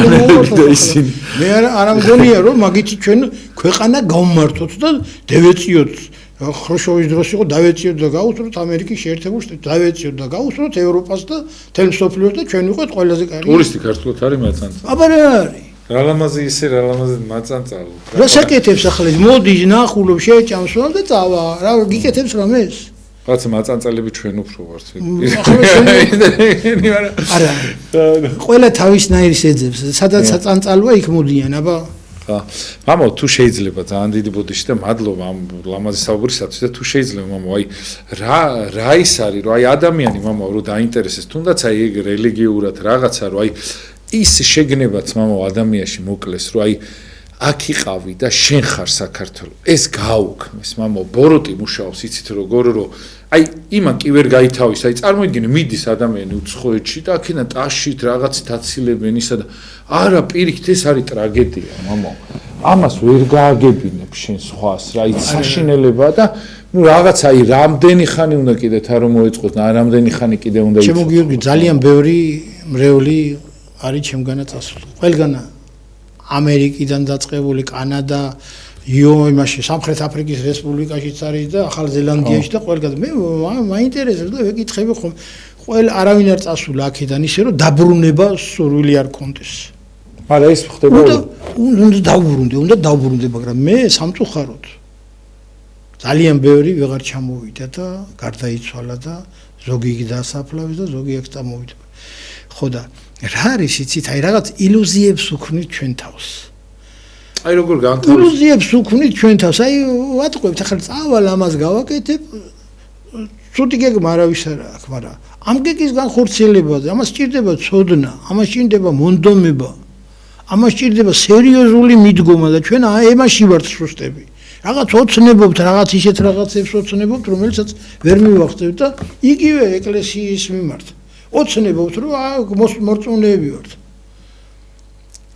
მე არ მგონია რომ მაგით ჩვენ ქვეყანა გავმართოთ და დავეციოთ ხრუშოვის დროს იყო დავეციოთ და გაუსწროთ ამერიკის შეერთებულ შტატებს დავეციოთ და გაუსწროთ ევროპას და თელ მსოფლიოს და ჩვენ ვიყოთ ყველაზე კარგი ტურისტი ქართულად არის მაწანწალე აბა რა არის რა ლამაზი ისე რა ლამაზი მაწანწალე რა საკეთებს ახლა მოდი ნახულობ შეჭამს და წავა რა გიკეთებს რამეს რაღაცა მაწანწალები ჩვენ უფრო ვართ არა ყველა თავისნაირს ეძებს სადაც საწანწალოა იქ მოდიან აბა ხა მამო თუ შეიძლება ძალიან დიდი ბოდიში და მადლობა ამ ლამაზი საუბრისათვის და თუ შეიძლება მამო აი რა ის არის რომ აი ადამიანი მამო რომ დაინტერესდეს თუნდაც აი ეგ რელიგიურად რაღაცა რომ აი ის შეგნებაც მამო ადამიანში მოკლეს რომ აი აქ იყავი და შენ ხარ საქართველო ეს გაუქმეს მამო ბოროტი მუშაობს იცით როგორ რომ აი იმან კი ვერ გაითავის აი წარმოიდგინე მიდის ადამიანი უცხოეთში და აქედან ტაშით რაღაცით აცილებენ ისა და არა პირიქით ეს არის ტრაგედია მამო ამას ვერ გააგებინებ შენ სხვას რა იცი საშინელებაა და ну რაღაც აი რამდენი ხანი უნდა კიდე თა რომ მოეწყოს და რამდენი ხანი კიდე უნდა იცი ჩემო გიორგი ძალიან ბევრი მრევლი არის ჩემგანა წასული ყველგანა ამერიკიდან დაწყებული კანადა იმაში სამხრეთ აფრიკის რესპუბლიკაშიც არის და ახალ ზელანდიაში და ყველგან მე მაინტერესებს და ვეკითხები ხომ ყველა არავინ არ წასულა აქედან ისე რომ დაბრუნება სურვილი არ კონდეს მაგრამ ეს ხდება უნდა დავბრუნდე მაგრამ მე სამწუხაროდ ძალიან ბევრი ვეღარ ჩამოვიდა და გარდაიცვალა და ზოგი იქ დასაფლავეს და ზოგი აქ წამოვიდა ხო და რა არის იცით აი რაღაც ილუზიებს უქმნით ჩვენ თავს აი როგორ განთავისუფლდით ილუზიებს უქმნით ჩვენ თავს აი ვატყუებთ ახლა წავალ ამას გავაკეთებ ცუდი გეგმა არავის არ აქვს მაგრამ ამ გეგის განხორციელებაზე ამას სჭირდება ცოდნა ამას სჭირდება მონდომება ამას სჭირდება სერიოზული მიდგომა და ჩვენ ამაში ვართ სუსტები რაღაც ოცნებობთ რაღაც ისეთ რაღაცებს ოცნებობთ რომელსაც ვერ მივახცევთ და იგივე ეკლესიის მიმართ ოცნებობთ რომ მორწმუნეები ვართ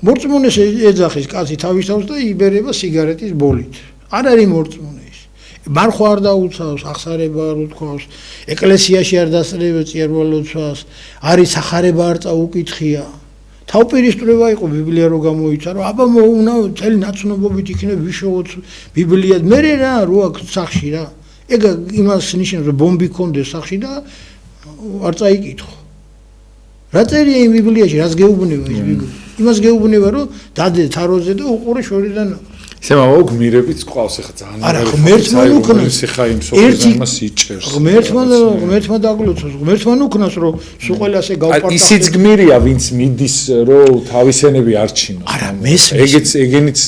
მორწმუნეს ეძახის კაცი თავის თავს და იბერება სიგარეტის ბოლით არ არის მორწმუნე ის მარხვა არ დაუცავს ახსარება არ უთქვავს ეკლესიაში არ დასწრება წიარვალოცვას არის სახარება არ წაუკითხია თავპირისტრება იყო ბიბლია რო გამოიცა რომ აბა მოუნა თელი ნაცნობობით იქნებ ვიშოვოთ ბიბლია მე რა რო აქ სახში რა ეგ იმას ნიშნავს რომ ბომბი კონდეს სახში და არ წაიკითხო რა წერია იმ ბიბლიაში, რაც გეუბნება ის ბიბლია? იმას გეუბნება, რომ დადე თაროზე და უყურე შორიდან. ისე მაგ მირებით ყავს ახლა ძალიან. არა, ღმერთმა უკნას. ეხა იმ სოფიზმას იჭერს. ღმერთმა დაგლოცოს, ღმერთმა უკნას, რომ სულ ყველასე გავპარტახე. ისიც გმირია, ვინც მიდის, რომ თავისენები არჩინოს. არა, ეგენიც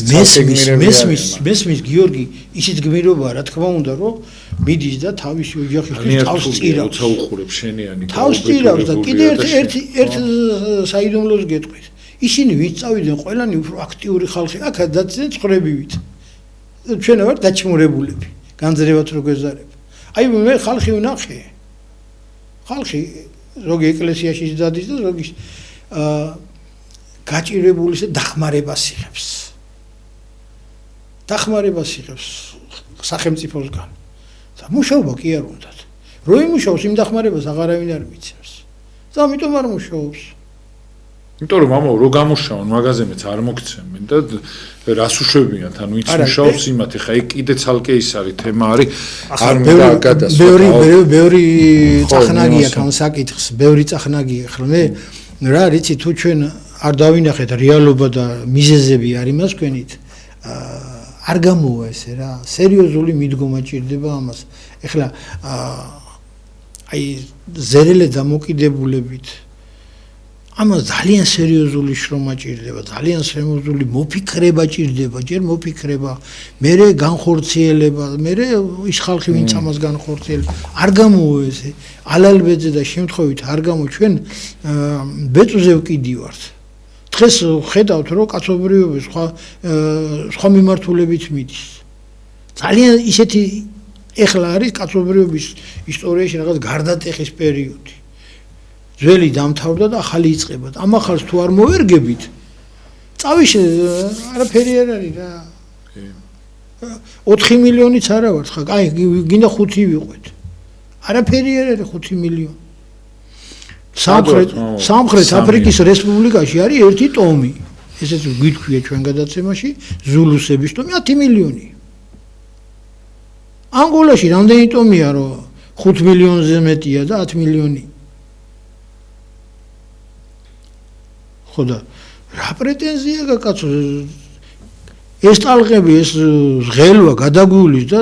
მესმის გიორგი, ისიც გმირობაა, რა თქმა უნდა, რომ მიდის და თავისი ოჯახისთვის თავს წირავს. როცა უყურებს შენიანი. თავს წირავს და კიდე ერთ საიდუმლოს გეტყვით. ისინი ვინც წავიდნენ ყველანი უფრო აქტიური ხალხი, აქაც დაწენ წხრებივით. ჩვენ ვართ დაჩმურებულები, განძრევათ რო გვეზარებ. აი მე ხალხი ვნახე. ხალხი ზოგი ეკლესიაში დადის და ზოგი გაჭირებული და დახმარებას იღებს. დახმარებას იღებს სახელმწიფოსგან. და მუშაობა კი არ უნდათ. რო იმუშაობს იმ დახმარებას აღარავინ არ მიცემს. და ამიტომ არ მუშაობს. იმიტომ რომ მამა რო გამუშავონ მაღაზიებიც არ მოგცემენ და რას უშვებიან თან ვინც მუშაობს იმათ ეხა ეგ კიდე ცალკე ის არის თემა არის არ მინდა გადასვა ბევრი წახნაგია თან საკითხს ბევრი წახნაგია ხოლმე მე რა რიცი თუ ჩვენ არ დავინახეთ რეალობა და მიზეზები არ იმას თქვენით არ გამოვა ესე რა სერიოზული მიდგომა ჭირდება ამას ეხლა აი ზერელე დამოკიდებულებით ამას ძალიან სერიოზული შრომა ჭირდება, ძალიან სერიოზული მოფიქრება ჭირდება, ჯერ მოფიქრება, მერე განხორციელება, მერე ის ხალხი ვინც ამას განხორციელებს, არ გამოვა ესე, ალალბეძე და შემთხვევით არ გამო ჩვენ ბეწვზე ვკიდივართ. დღეს ხედავთ რომ კაცობრიობის სხვა მიმართულებით მიდის. ძალიან ისეთი ეხლა არის კაცობრიობის ისტორიაში რაღაც გარდატეხის პერიოდი. ძველი დამთავრდა და ახალი იწყება. ამ ახალს თუ არ მოვერგებით, წავიშე არაფერი არ არის რა. 4 მილიონიც არა ვარ ხა, აი გინდა 5 ვიყვეთ. არაფერი არ არის 5 მილიონი. სამხრეთ აფრიკის რესპუბლიკაში არის 1 ტომი. ესეც გითქვია ჩვენ გადაცემაში, ზულუსების ტომი 10 მილიონი. ანგოლაში რამდენი ტომია რომ 5 მილიონზე მეტია და 10 მილიონი. ხოდა რა პრეტენზია გაკაცო ეს ტალღები ეს ღელვა გადაგულის და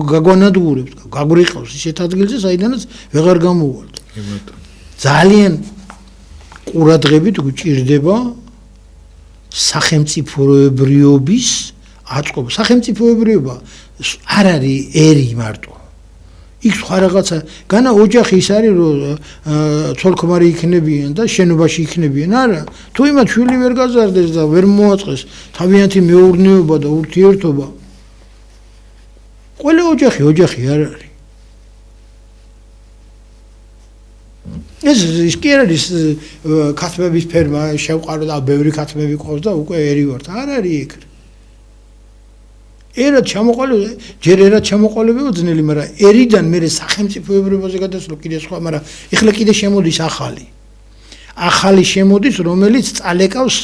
გაგვანადგურებს გაგვრიყავს ისეთ ადგილზე საიდანაც ვეღარ გამოვალთ ძალიან ყურადღებით გვჭირდება სახელმწიფოებრიობის აწყობა სახელმწიფოებრიობა არ არის ერი მარტო იქ სხვა რაღაცა განა ოჯახი ის არის რომ ცოლ-ქმარი იქნებიან და შენობაში იქნებიან არა თუ იმათ შვილი ვერ გაზარდეს და ვერ მოაწყეს თავიანთი მეურნეობა და ურთიერთობა ყველა ოჯახი არ არის ეს კი არის ქათმების ფერმა შევყარო და ბევრი ქათმები ყავს და უკვე ერი ვართ არ არის ეგ ერად ჩამოყალიბება, ჯერ ერად ჩამოყალიბება ძნელი, მაგრამ ერიდან მე სახელმწიფოებრიობაზე გადასვლა კიდე სხვა, მაგრამ ეხლა კიდე შემოდის ახალი. ახალი შემოდის, რომელიც წალეკავს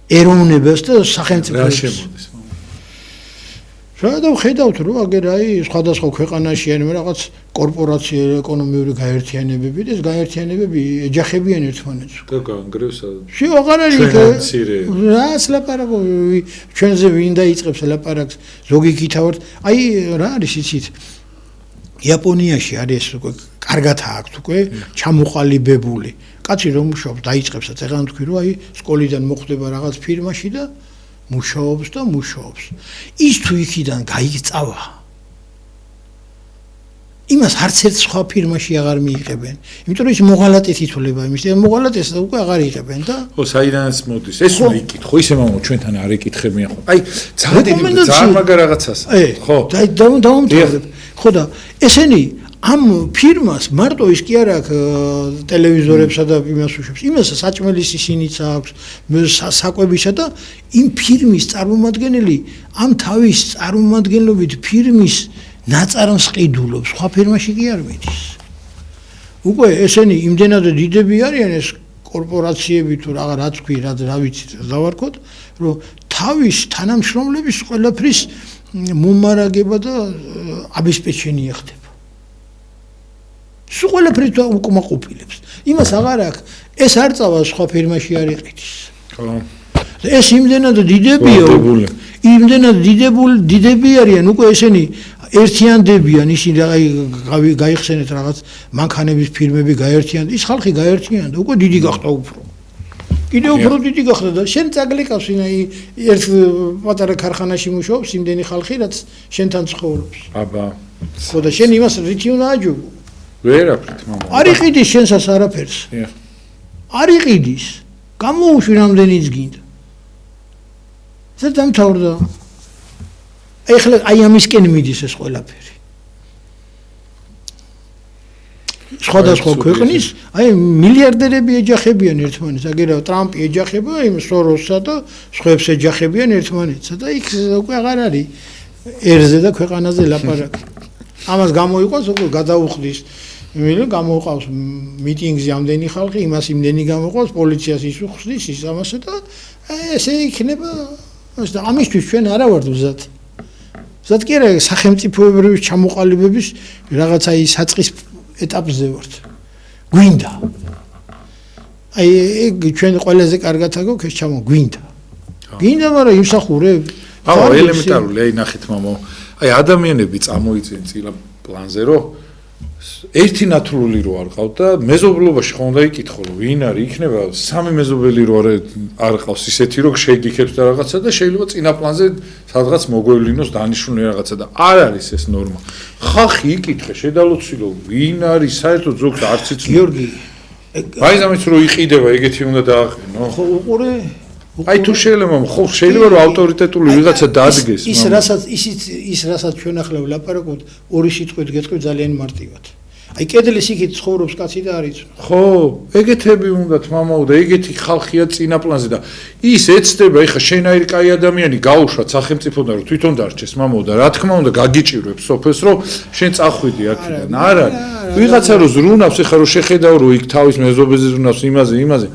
ეროვნებას და სახელმწიფოს. რა შემოდის? რა ხედავთ რომ აგერ აი სხვადასხვა ქვეყანაში არის რაღაც კორპორაცია ეკონომიური გაერთიანებები და ეს გაერთიანებები ეჯახებიან ერთმანეთს. და განგრევს შე აღარ არის რას ლაპარაკო ჩვენზე ვინ დაიწყებს ლაპარაკს ზოგი გითავართ აი რა არის იცით იაპონიაში არის უკვე კარგად აქვს უკვე ჩამოყალიბებული კაცი რომ მუშაობს დაიწყებს და ეხლა თქვი რომ აი სკოლიდან მოხდება რაღაც ფირმაში და მუშაობს და მუშაობს. ის თუ იქიდან გაიწავა. იმას არც ერთ სხვა ფირმაში აღარ მიიღებენ. იმიტომ რომ ის მოღალატე თითოლება იმის და მოღალატეს უკვე აღარ იღებენ და ხო, საიდანაც მოდის. ეს უნდა იკითხო, ისე მამა ჩვენთან არ იკითხებიან ხო. აი, ძალიან მაგარ რაღაცას. ხო. დავამთავრებ. ხო და ესენი ამ ფირმას მარტო ის კი არ აქვს ტელევიზორებსა და იმას უშვებს. იმას საჭმელის ისინიც აქვს, საკვებისა და იმ ფირმის წარმომადგენელი ამ თავის წარმომადგენლობით ფირმის ნაწარმს ყიდულობს, სხვა ფირმაში კი არ მიდის. უკვე ესენი იმდენად დიდები არიან ეს კორპორაციები თუ რა თქვი, რა ვიცი, დავარქოთ, რომ თავის თანამშრომლების ყველაფრის მომარაგება და აბესპეჩენია ხდება. სულ ყველაფერი უკმაყოფილებს. იმას აღარ აქვს. ეს არ წავა სხვა ფირმაში არ იყიდის. ხო. ეს იმდენად დიდებია. იმდენად დიდები არიან, უკვე ესენი ერთიანდებიან, ისინი გაიხსენეთ რაღაც მანქანების ფირმები გაერთიანდა, ის ხალხი გაერთიანდა, უკვე დიდი გახდა უფრო. კიდევ უფრო დიდი გახდა და შენ წაგლეკავს ერთ პატარა ქარხანაში მუშაობს იმდენი ხალხი, რაც შენთან ცხოვრობს. აბა. ხო და შენ იმას რითი უნდა აჯობო? ვერაფრით, მამა. არ იყიდის შენსას არაფერს. არ იყიდის. გამოუშვი რამდენიც გინდა. ეს დამთავრდა. ეხლა აი ამისკენ მიდის ეს ყველაფერი. სხვადასხვა ქვეყნის აი მილიარდერები ეჯახებიან ერთმანეთს, აგერა ტრამპი ეჯახება იმ სოროსსა და სხვებს ეჯახებიან ერთმანეთსა და იქ უკვე აღარ არის ერზე და ქვეყანაზე ლაპარაკი. ამას გამოიყვანს უკვე გადაუხდის გამოუყავს მიტინგზე ამდენი ხალხი, იმას იმდენი გამოყავს, პოლიციას ის უხსნის ის ამასა და ესე იქნება და ამისთვის ჩვენ არა ვართ მზად. მზად კი არა სახელმწიფოებრივი ჩამოყალიბების რაღაცა ის საწყის ეტაპზე ვართ. გვინდა. აი ჩვენ ყველაზე კარგად აგვაქვს ეს გვინდა. გვინდა, მაგრამ იმსახურებ. აბა ელემენტარული, აი ნახეთ მამა. აი ადამიანები წამოიწენ წილა პლანზე, რომ ერთი ნათლული რო არ ყავთ და მეზობლობაში ხომ უნდა იკითხო, რომ ვინ არის, იქნება სამი მეზობელი რო არ ყავს ისეთი, რომ შეიგიქებს და რაღაცა და შეიძლება წინა პლანზე სადღაც მოგვევლინოს დანიშნული რაღაცა და არ არის ეს ნორმა. ხალხი იკითხე, შედალოცილო, ვინ არის, საერთოდ ზოგს არც იცი. გიორგი, აი ამის რო იყიდება, ეგეთი უნდა დააყენო. ხო, უყურე აი თუ შეიძლება ხო შეიძლება რომ ავტორიტეტული ვიღაცა დაადგეს ის რასაც ჩვენ ახლა ვლაპარაკობთ ორი სიტყვით გეტყვი ძალიან მარტივად აი კედლის იქით ცხოვრობს კაცი და არ იცნობს ხო ეგეთები უნდათ მამაო და ეგეთი ხალხია წინა პლანზე და ის ეცდება ეხა შენაირი კაი ადამიანი გაუშვათ სახელმწიფოდან რომ თვითონ დარჩეს მამაო და რა თქმა უნდა გაგიჭირვებს სოფელს რომ შენ წახვიდი აქედან არ არის ვიღაცა რომ ზრუნავს ეხა რომ შეხედავ რომ იქ თავის მეზობელზე ზრუნავს იმაზე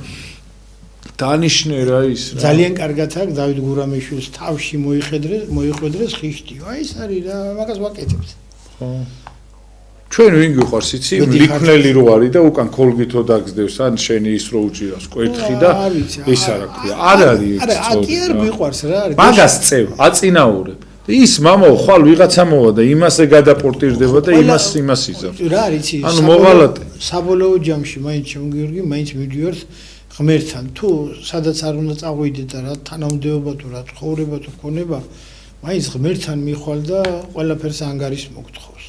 დანიშნე რა ის რა ძალიან კარგად აქვს დავით გურამიშვილის თავში მოიხვედრეს ხიშტი აი ეს არის რა მაგას ვაკეთებთ ხო ჩვენ ვინ გიყვარს იცი ლიქნელი რო არის და უკან ქოლგითო დაგზდევს ან შენი ის რო უჭირავს კვერთხი და ის არა ქვია არ არის არა აკი არ გიყვარს რა არის მაგას წევ აწინაურებ ის მამაო ხვალ ვიღაცა მოვა და იმასე გადაპორტირდება და იმას იზავს რა არის იცი ანუ მოღალატე საბოლოო ჯამში მაინც შემოგიორგი მაინც მივდივართ ღმერთთან თუ სადაც არ უნდა წავიდე და რა თანამდებობა თუ რა ცხოვრება თუ ქონება მაინც ღმერთთან მიხვალ და ყველაფერს ანგარის მოგთხოვს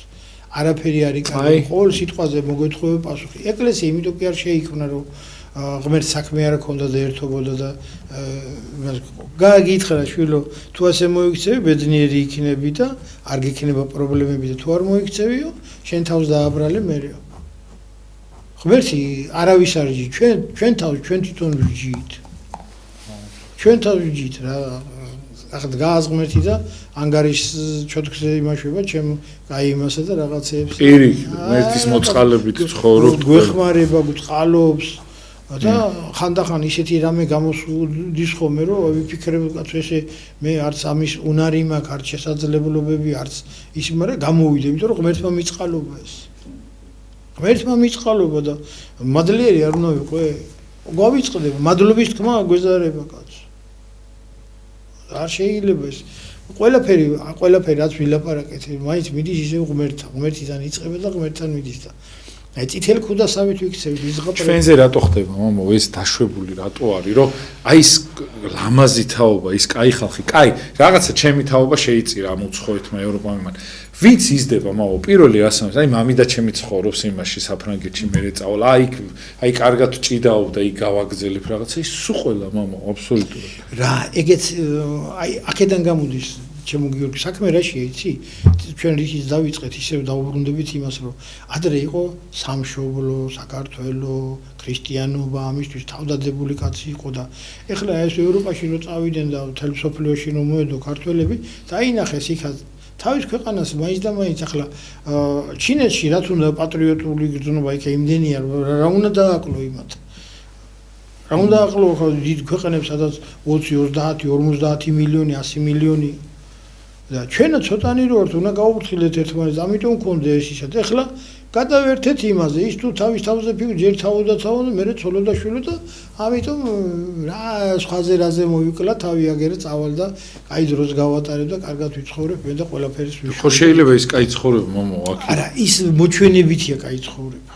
არაფერი არ იკარგო ყოველ სიტყვაზე მოგეთხოვე პასუხი ეკლესია იმიტომ კი არ შეიქმნა რომ ღმერთს საქმე არ ქონდა და ერთობოდა და გააგითხრა შვილო თუ ასე მოიქცევი ბედნიერი იქნები და არ გიქნება პრობლემები და თუ არ მოიქცევიო შენ თავს დააბრალე მერეო ღმერთი არავის არ ჟი ჩვენ თავს ჩვენ თვითონ ვიჯით ჩვენ თავს ვიჯით რა ახლა დგას ღმერთი და ანგარის ჩოთქზე იმაშვება ჩემ აი იმასა და რაღაცეებს პირი ღმერთის მოწყალებით ცხოვრობ გვეხმარება გვწყალობს და ხანდახან ისეთი რამე გამოსულის ხოლმე რომ ვიფიქრებ კაცო ესე მე არც ამის უნარი მაქვს არც შესაძლებლობები არც ის მაგრამ გამოვიდე იმიტომ რომ ღმერთმა მიწყალობა ეს ღმერთმა მიწყალობა და მადლიერი არ უნდა ვიყო გვავიწყდება მადლობის თქმა გვეზარება კაცო არ შეიძლება ეს ყველაფერი რაც ვილაპარაკეთ მაინც მიდის ისე ღმერთიდან იწყება და ღმერთთან მიდის და აი წითელ ქუდასავით ვიქცევით იზღაპრე ჩვენზე რატო ხდება მამო ეს დაშვებული რატო არის რომ აი ეს ლამაზი თაობა ის კაი ხალხი კაი რაღაცა ჩემი თაობა შეიწირა ამ უცხოეთმა ევროპამ ვინც იზრდება მამო პირველი რასამის აი მამი და ჩემი ცხოვრობს იმაში საფრანგეთში მე წავალ აი კარგად ჭიდაობ და იქ გავაგზელებ რაღაცა ის სულ ყველა მამო აბსოლუტურად რა ეგეც აი აქედან გამოდის ჩემო გიორგი საქმე რაშია იცი ჩვენ რითიც დავიწყეთ ისევ დაუბრუნდებით იმას რომ ადრე იყო სამშობლო საქართველო ქრისტიანობა ამისთვის თავდადებული კაცი იყო და ეხლა ეს ევროპაში რო წავიდნენ და მთელ მსოფლიოში რომ მოედო ქართველები დაინახეს იქაც თავის ქვეყანას მაინც და მაინც ახლა ჩინეთში რაც უნდა პატრიოტული გრძნობა იქა იმდენია რა უნდა დააკლო იმათ რა უნდა აკლო დიდ ქვეყანებს სადაც 20 30 50 მილიონი 100 მილიონი და ჩვენაც ცოტანი რო ვართ, უნდა გავუფრთხილდეთ ერთმანეთს, ამიტომ მქონდა ეს ისა. და ეხლა გადავერთეთ იმაზე, ის თუ თავის თავზე ჯერ თავოდა, მერე ცოლოდა შვილოდა, ამიტომ რა სხვაზე რაზე მოვიკლა, თავი აგერე წავალ და კაი დროს გავატარებ და კარგად ვიცხოვრებ მე და ყველაფერს ვიშ. ხო შეიძლება ის კაი ცხოვრება მომო აქ. არა, ის მოჩვენებითია კაი ცხოვრება.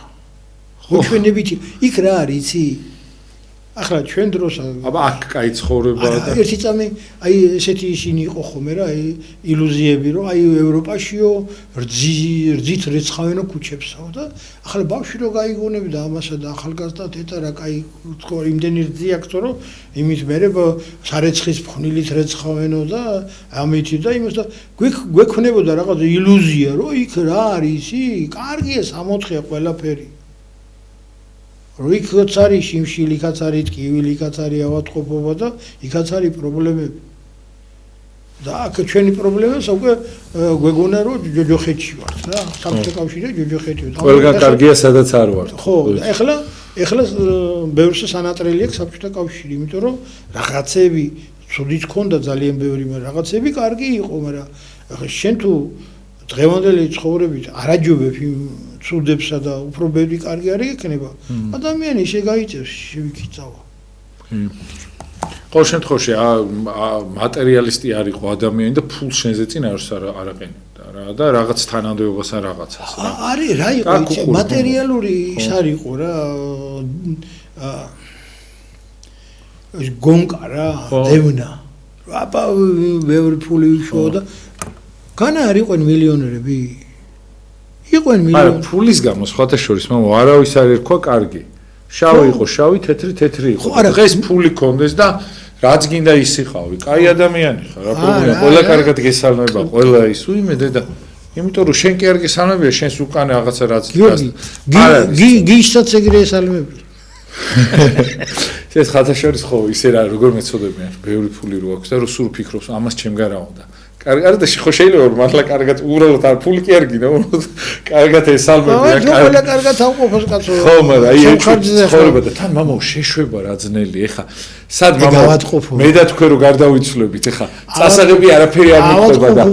მოჩვენებითი, იქ რა არის, იცი? ახლა ჩვენ დროს აბა აქ კაი ცხოვრება და ერთი წამი აი ესეთი ისინი იყო ხოლმე რა აი ილუზიები რომ აი ევროპაშიო რძით რეცხავენო ქუჩებსაო და ახლა ბავშვი რო გაიგონებდა ამასა და ახალგაზრდა თეთა რა კაი თქო იმდენი რძი აქვს რომ იმით მერე სარეცხის ფხვნილით რეცხავენო და ამითი და იმას და გვექნებოდა რაღაც ილუზია რომ იქ რა არის ისი კარგია 64-ია ყველაფერი რიქაც არის შიმშილი, იქაც არის ტკივილი, იქაც არის ავადმყოფობა და იქაც არის პრობლემები. და აქ ჩვენი პრობლემას უკვე გვეგონა რომ ჯოჯოხეთში ვართ რა, საბჭოთა კავშირი ჯოჯოხეთი. ყველგან კარგია სადაც არ ვართ. ხო, ეხლა ბევრს სანატრელი აქვს საბჭოთა კავშირი, იმიტომ რომ რაღაცები ცუდიც ქონდა ძალიან ბევრი, მაგრამ რაღაცები კარგი იყო, მაგრამ ახლა შენ თუ დღევანდელი ცხოვრებით არაჯობებ იმ ცუდებსა და უფრო ბევრი კარგი არის იქნება ადამიანი ისე გაიწევს შევიქიცავა ყოველ შემთხვევაში მატერიალისტი არ იყო ადამიანი და ფულს შენზე წინ არ აყენებდა რა და რაღაც თანამდებობას ან რაღაცას რა არის რა იყო მატერიალური ის არ იყო რა გონკა რა დევნა აბა ბევრი ფული უშო და განა არ იყვენ მილიონერები იყვენ მილიონერები არა ფულის გამო სხვათა შორის მამო არავის არ ერქვა კარგი შავი იყო შავი თეთრი იყო დღეს ფული კონდეს და რაც გინდა ის იყავი კაი ადამიანი ხარ რა პრობლემა ყველა კარგად გესალმება ყველა ის უიმედე და იმიტომ რომ შენ კი არ გესალმებია შენს უკან რაღაცა რაც გისაც ეგრე ესალმები ეს ხათა შორის ხო ისე რა როგორ მეწოდებიან ბევრი ფული რო აქვს და რო სულ ფიქრობს ამას ჩემ გარა უნდა კარგად და ხო შეიძლება რომ მართლა კარგად უბრალოდ არ ფული კი არ გინდა კარგად ესალმებია ყველა კარგად ავყოფოს კაცო ხო მაგრამ აი ეს ხორება და თან მამო შეშვება რა ძნელი ეხა სად მამო მე და თქვენ რო გარდავიცვლებით ეხა წასაღები არაფერი არ მიყვება და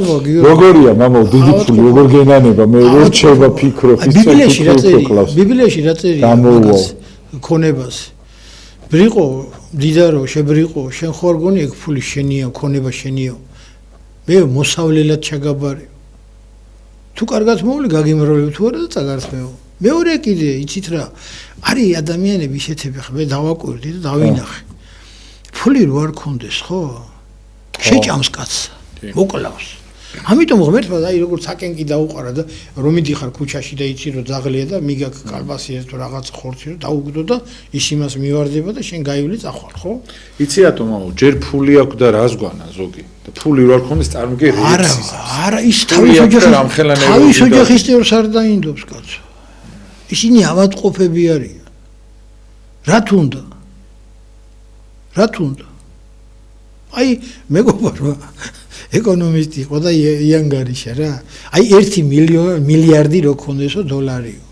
როგორია მამო დიდი ფული როგორ გენანება მე რო რჩება ფიქრობ ის ბიბლიაში რა წერია ქონებას ბრიყო დიდარო შებრიყო შენ ხო არ გონი ეგ ფული შენია ქონება შენია მე მოსავლელად ჩაგაბარე თუ კარგად მოვლი გაგიმრავლებ თუ არა და წაგარწმეო მეორე კიდე იცით რა არის ადამიანები ისეთები ხა მე დავაკვირდი და დავინახე ფული რო არ კონდეს ხო შეჭამს კაცს მოკლავს ამიტომ ღმერთმა აი როგორც აკენკი დაუყარა და რომ მიდიხარ ქუჩაში და იცი რომ ძაღლია და მიგაკ კალბასიას თუ რაღაც ხორცი რომ დაუგდო და ის იმას მივარდება და შენ გაივლი წახვალ ხო იცი რატომ მამო ჯერ ფული აქვს და რას გვანა ზოგი და ფული რო არ კონდეს წარმოგე რეაქციის არა ის თავის ოჯახის წევრს არ დაინდობს კაცო ისინი ავადმყოფები არიან რა თუნდა აი მეგობრებო ეკონომისტი იყო და იანგარიშა რა. აი 1 მილიარდი რო ქონდესო დოლარიო.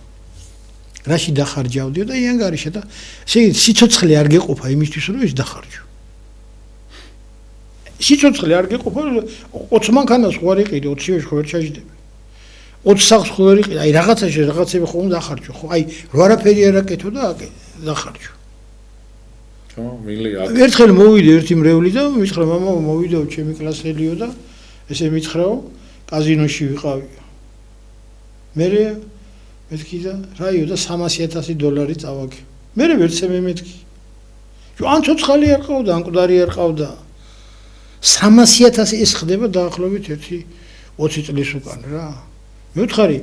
რაში დახარჯავდიო და იანგარიშა და სიცოცხლე არ გეყოფა იმისთვის რომ ის დახარჯო. სიცოცხლე არ გეყოფა 20 მანქანას ხო არ იყიდე 20-ში ხო ვერ ჩაჯდები. 20 სახლს ხო ვერ იყიდე. აი რაღაცები ხომ დახარჯო ხო. აი რო არაფერი არ აკეთო და დახარჯო. ერთხელ მოვიდე ერთი მრევლი და მითხრა მამა მოვიდეო ჩემი კლასელიო და ესე მითხრაო კაზინოში ვიყავიო მერე მეთქი და რაიო და $300,000 წავაგე მერე ვერცე მემეთქი ან ცოცხალი არ ყავდა ან მკვდარი არ ყავდა 300,000 ეს ხდება დაახლოებით 20 წლის უკან რა მევთხარი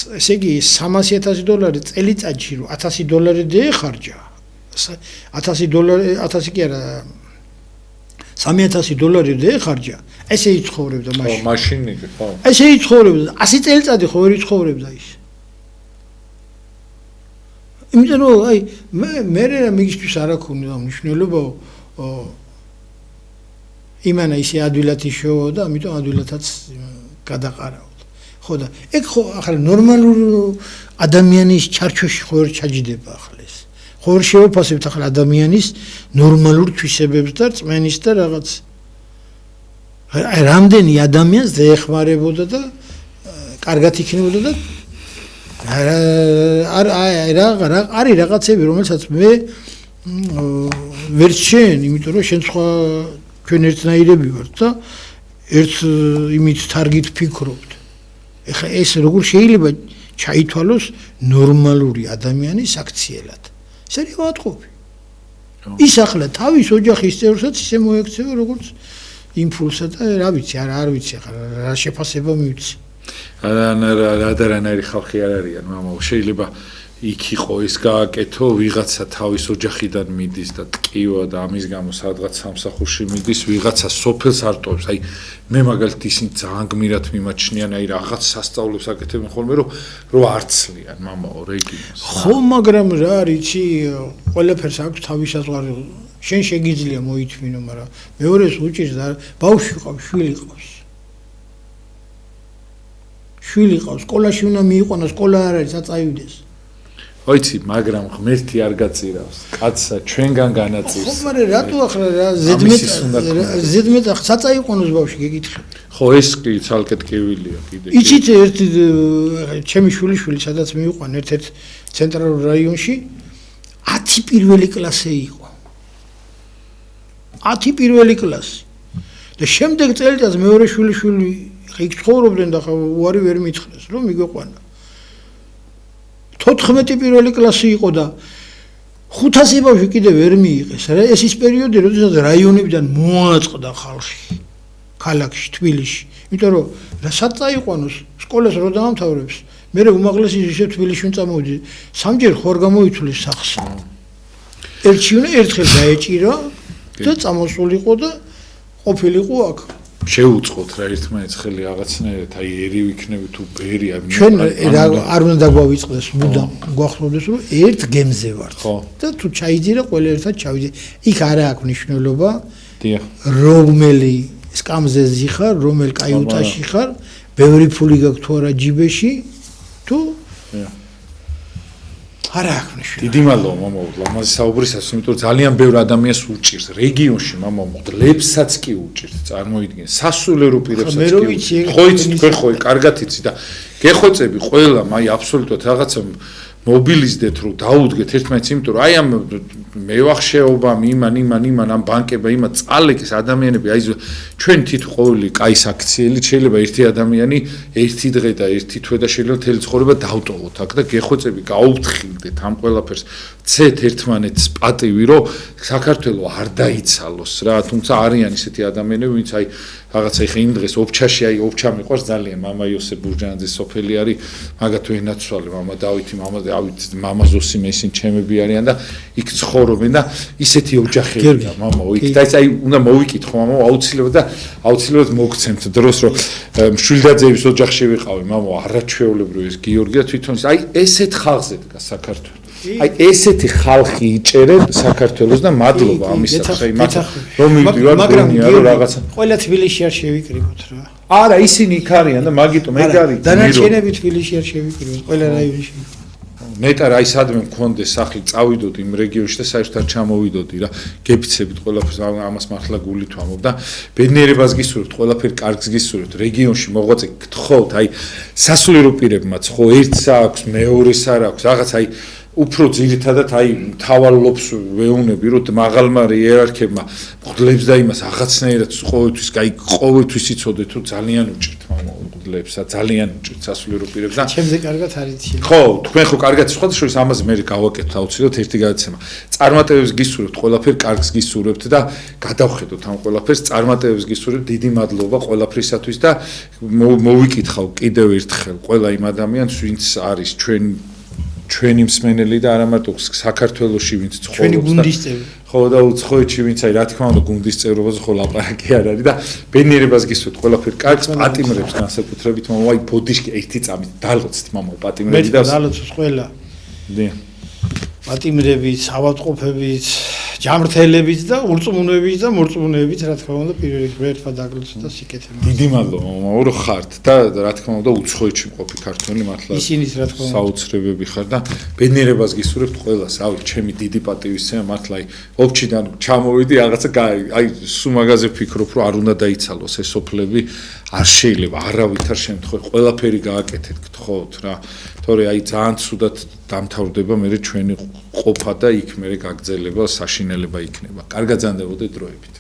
ესე იგი $300,000 წელიწადში რომ $1,000 დაეხარჯა $1,000 1000 კი არა $3,000 დაეხარჯა ესე იცხოვრებდა მაშინ ხო მაშინ ხო ესე იცხოვრებდა 100 წელიწადი ხო ვერ იცხოვრებდა ის იმიტომ რომ აი მე მიგისთვის არ აქვს მნიშვნელობა იმანა ისე ადვილად იშოვა და ამიტომ ადვილადაც გადაყარავდა ხო და ეგ ხო ახლა ნორმალურ ადამიანის ჩარჩოში ხო ვერ ჩაჯდება ახლა ეს ხო ვერ შევაფასებთ ახლა ადამიანის ნორმალურ თვისებებს და რწმენის და რამდენი ადამიანს დაეხმარებოდა და კარგად იქნებოდა და არის რაღაცები, რომელსაც მე ვერ შენ, იმიტომ რომ შენ სხვა ჩვენ ერთნაირები ვართ და ერთ იმით თარგით ფიქრობთ. ეხლა ეს როგორ შეიძლება ჩაითვალოს ნორმალური ადამიანის აქციელად? ეს არის ვატყობი. ის ახლა თავის ოჯახის წევრსაც ისე მოექცევა როგორც იმპულსა და რა ვიცი, არ ვიცი ახლა რა შეფასება მივიცი. რანაირი ხალხი არ არიან, მამა, შეიძლება იქ იყო ეს გააკეთო, ვიღაცა თავის ოჯახიდან მიდის და ტკივა და ამის გამო სადღაც სამსახურში მიდის, ვიღაცა სოფელს არ ტოვებს. აი მე მაგალითად ისინი ძალიან გმირად მიმაჩნიან, აი რაღაც სასწაულებს აკეთებენ ხოლმე, რომ არცლიან, მამაო, რეგინოს. ხო, მაგრამ რა რიცი, ყველაფერს აქვს თავის საზღვარი. შენ შეგიძლია მოითმინო, მაგრამ მეორეს უჭირს და ბავშვი ყავს, შვილი ყავს. შვილი ყავს, სკოლაში უნდა მიიყვანოს, სკოლა არ არის, აწაივდეს. ოიცი, მაგრამ ღმერთი არ გაწირავს. კაცსა ჩვენგან განაწირს. ხო, მაგრამ რატო ახლა რა ზედმეტ საწაიყვანოს ბავშვი გეკითხები. ხო, ეს კი ცალკე ტკივილია კიდე. იცით ერთი ჩემი შვილიშვილი სადაც მივიყვან ერთ-ერთ ცენტრალურ რაიონში 10 პირველი კლასი იყო. 10 პირველი კლასი. და შემდეგ წელიწადს მეორე შვილიშვილი იქ ცხოვრობდნენ და უარი ვერ მითხრეს, რომ მიგვეყვანა. 14 პირველი კლასი იყო და 500 ბავშვი კიდე ვერ მიიღეს. ეს ის პერიოდი, როდესაც რაიონებიდან მოაწყდა ხალხი ქალაქში, თბილისში. იმიტომ რომ რასაც წაიყვანოს, სკოლას რო დაამთავრებს, მე უმაღლესი ისე თბილისში წამოვიდი, სამჯერ ხوار გამოითulis სახს. ერთხელ დაეჭირა და წამოსულიყო და ყოფილიყო აქ. შეუწყოთ რა ერთმანეთს ხელი რაღაცნაირად, აი ერი ვიქნები თუ ბერი, აი ჩვენ არ უნდა დაგვავიწყდეს, მუდამ გვახსოვდეს რომ ერთ გემზე ვართ. და თუ ჩაიძირა, ყველა ერთად ჩავიძირა. იქ არა აქვს მნიშვნელობა. დიახ. რომელი სკამზეზე ხარ, რომელ კაიუტაში ხარ, ბევრი ფული გაქვს თუ არა ჯიბეში, თუ არა აქვს მნიშვნელობა. დიდი მადლობა მამაო, ლამაზი საუბრისას, იმიტომ რომ ძალიან ბევრ адамიანს უჭირს რეგიონში, მამაო, მგლებსაც კი უჭირს, წარმოიდგინე, სასულიერო პირებსაც კი. ხო იცი, თქვენ ხო კარგად იცი და გეხოცები ყველა, აი აბსოლუტურად რაღაცა მობილიზდეთ, რომ დაუდგეთ ერთმანეთს, იმიტომ რომ აი ამ მევახშეობამ, იმან ამ ბანკებმა, იმან წალეკის ადამიანები, აი ჩვენ თვით ყოველი კაი საქციელი შეიძლება ერთი ადამიანი ერთი დღე და ერთი თვე და შეიძლება მთელი ცხოვრება დავტოვოთ აქ და გეხოცები გაუფრთხილდეთ ამ ყველაფერს, ცეთ ერთმანეთს პატივი, რომ საქართველოს არ დაიცალოს რა, თუმცა არიან ისეთი ადამიანები, ვინც აი რაღაცა ეხა იმ დღეს ოფჩაში, აი ოფჩა მიყვარს ძალიან, მამა იოსებ ბურჯანაძის სოფელი არის, მაგათ ვენაცვალე, მამა დავითი, მამა ზოსიმე, ისინი ჩემები არიან და იქ ცხოვრობენ და ისეთი ოჯახებია, მამაო, იქ და აი უნდა მოვიკითხო, მამაო, აუცილებლად მოგცემთ დროს, რომ მშვილდაძეების ოჯახში ვიყავი, მამაო, არაჩვეულებრივი ეს გიორგი და თვითონ აი ესეთ ხალხზე დგას საქართველო. აი ესეთი ხალხი იჭერენ საქართველოს და მადლობა ამისათვის, აი მათ რომ მივდივარ გონია რომ რაღაცა ყველა თბილისში არ შევიკრიბოთ რა. არა, ისინი იქ არიან და მაგიტომ ეგ არის. დანარჩენები თბილისში არ შევიკრიბოთ, ყველა რაიონში. ნეტარ აი სადმე მქონდეს სახლი, წავიდოდი იმ რეგიონში და საერთოდ ჩამოვიდოდი რა. გეფიცებით ყველაფერს ამას მართლა გულით ვამბობ და ბედნიერებას გისურვებთ, ყველაფერი კარგს გისურვებთ. რეგიონში მოღვაწე გთხოვთ, აი სასულიერო პირებმაც ხო ერთს აქვს, მეორეს არ აქვს, რაღაც აი უფრო ძირითადად აი მთავარლობს ვეუნები, რომ მაღალმარი იერარქებმა მღვდლებს და იმას რაღაცნაირად ყოველთვის, აი ყოველთვის იცოდეთ, რომ ძალიან უჭირთ მღვდლებსა, ძალიან უჭირთ სასულიერო პირებს და ჩემზე კარგად არის შე. ხო, თქვენ ხო კარგად სხვადასხვა ამაზე მე გავაკეთოთ აუცილებლად ერთი გადაცემა. წარმატებებს გისურვებთ, ყველაფერ კარგს გისურვებთ და გადავხედოთ ამ ყველაფერს, წარმატებებს გისურვებთ, დიდი მადლობა ყველაფრისათვის და მოვიკითხავ კიდევ ერთხელ ყველა იმ ადამიანს, ვინც არის ჩვენი მსმენელი და არა მარტო საქართველოში ვინც ცხოვრობს და ჩვენი გუნდის წევრი. ხო და უცხოეთში ვინც აი რა თქმა უნდა გუნდის წევრობაზე ხო ლაპარაკი არ არის და ბედნიერებას გისურვებთ ყველაფერი კარგს, პატიმრებს განსაკუთრებით, მამაო, აი ბოდიშკი ერთი წამით დალოცეთ, მამაო, პატიმრები და დალოცოთ ყველა. დიახ. პატიმრებით, ავადმყოფებით, ჯამრთელების და ურწმუნოების და მორწმუნოების რა თქმა უნდა ერთად დაგლოცდა და სიკეთე. დიდი მადლობა მამა რომ ხართ და რა თქმა უნდა უცხოეთში მყოფი ქართველი მართლა ისინიც რა თქმა უნდა საოცრებები ხარ და ბედნიერებას გისურვებთ ყველას. რავი, ჩემი დიდი პატივისცემა მართლა აი ოფჩიდან ჩამოვიდი რაღაცა აი სულ მაგაზე ფიქრობ რომ არ უნდა დაიცალოს ეს სოფლები არ შეიძლება არავითარ შემთხვევაში ყველაფერი გააკეთეთ გთხოვთ რა. თორე აი ძალიან ცუდად დამთავრდება მე ჩვენი ყოფა და იქ მე გაგრძელება საშინელება იქნება. კარგად ზანდებოდეთ დროებით.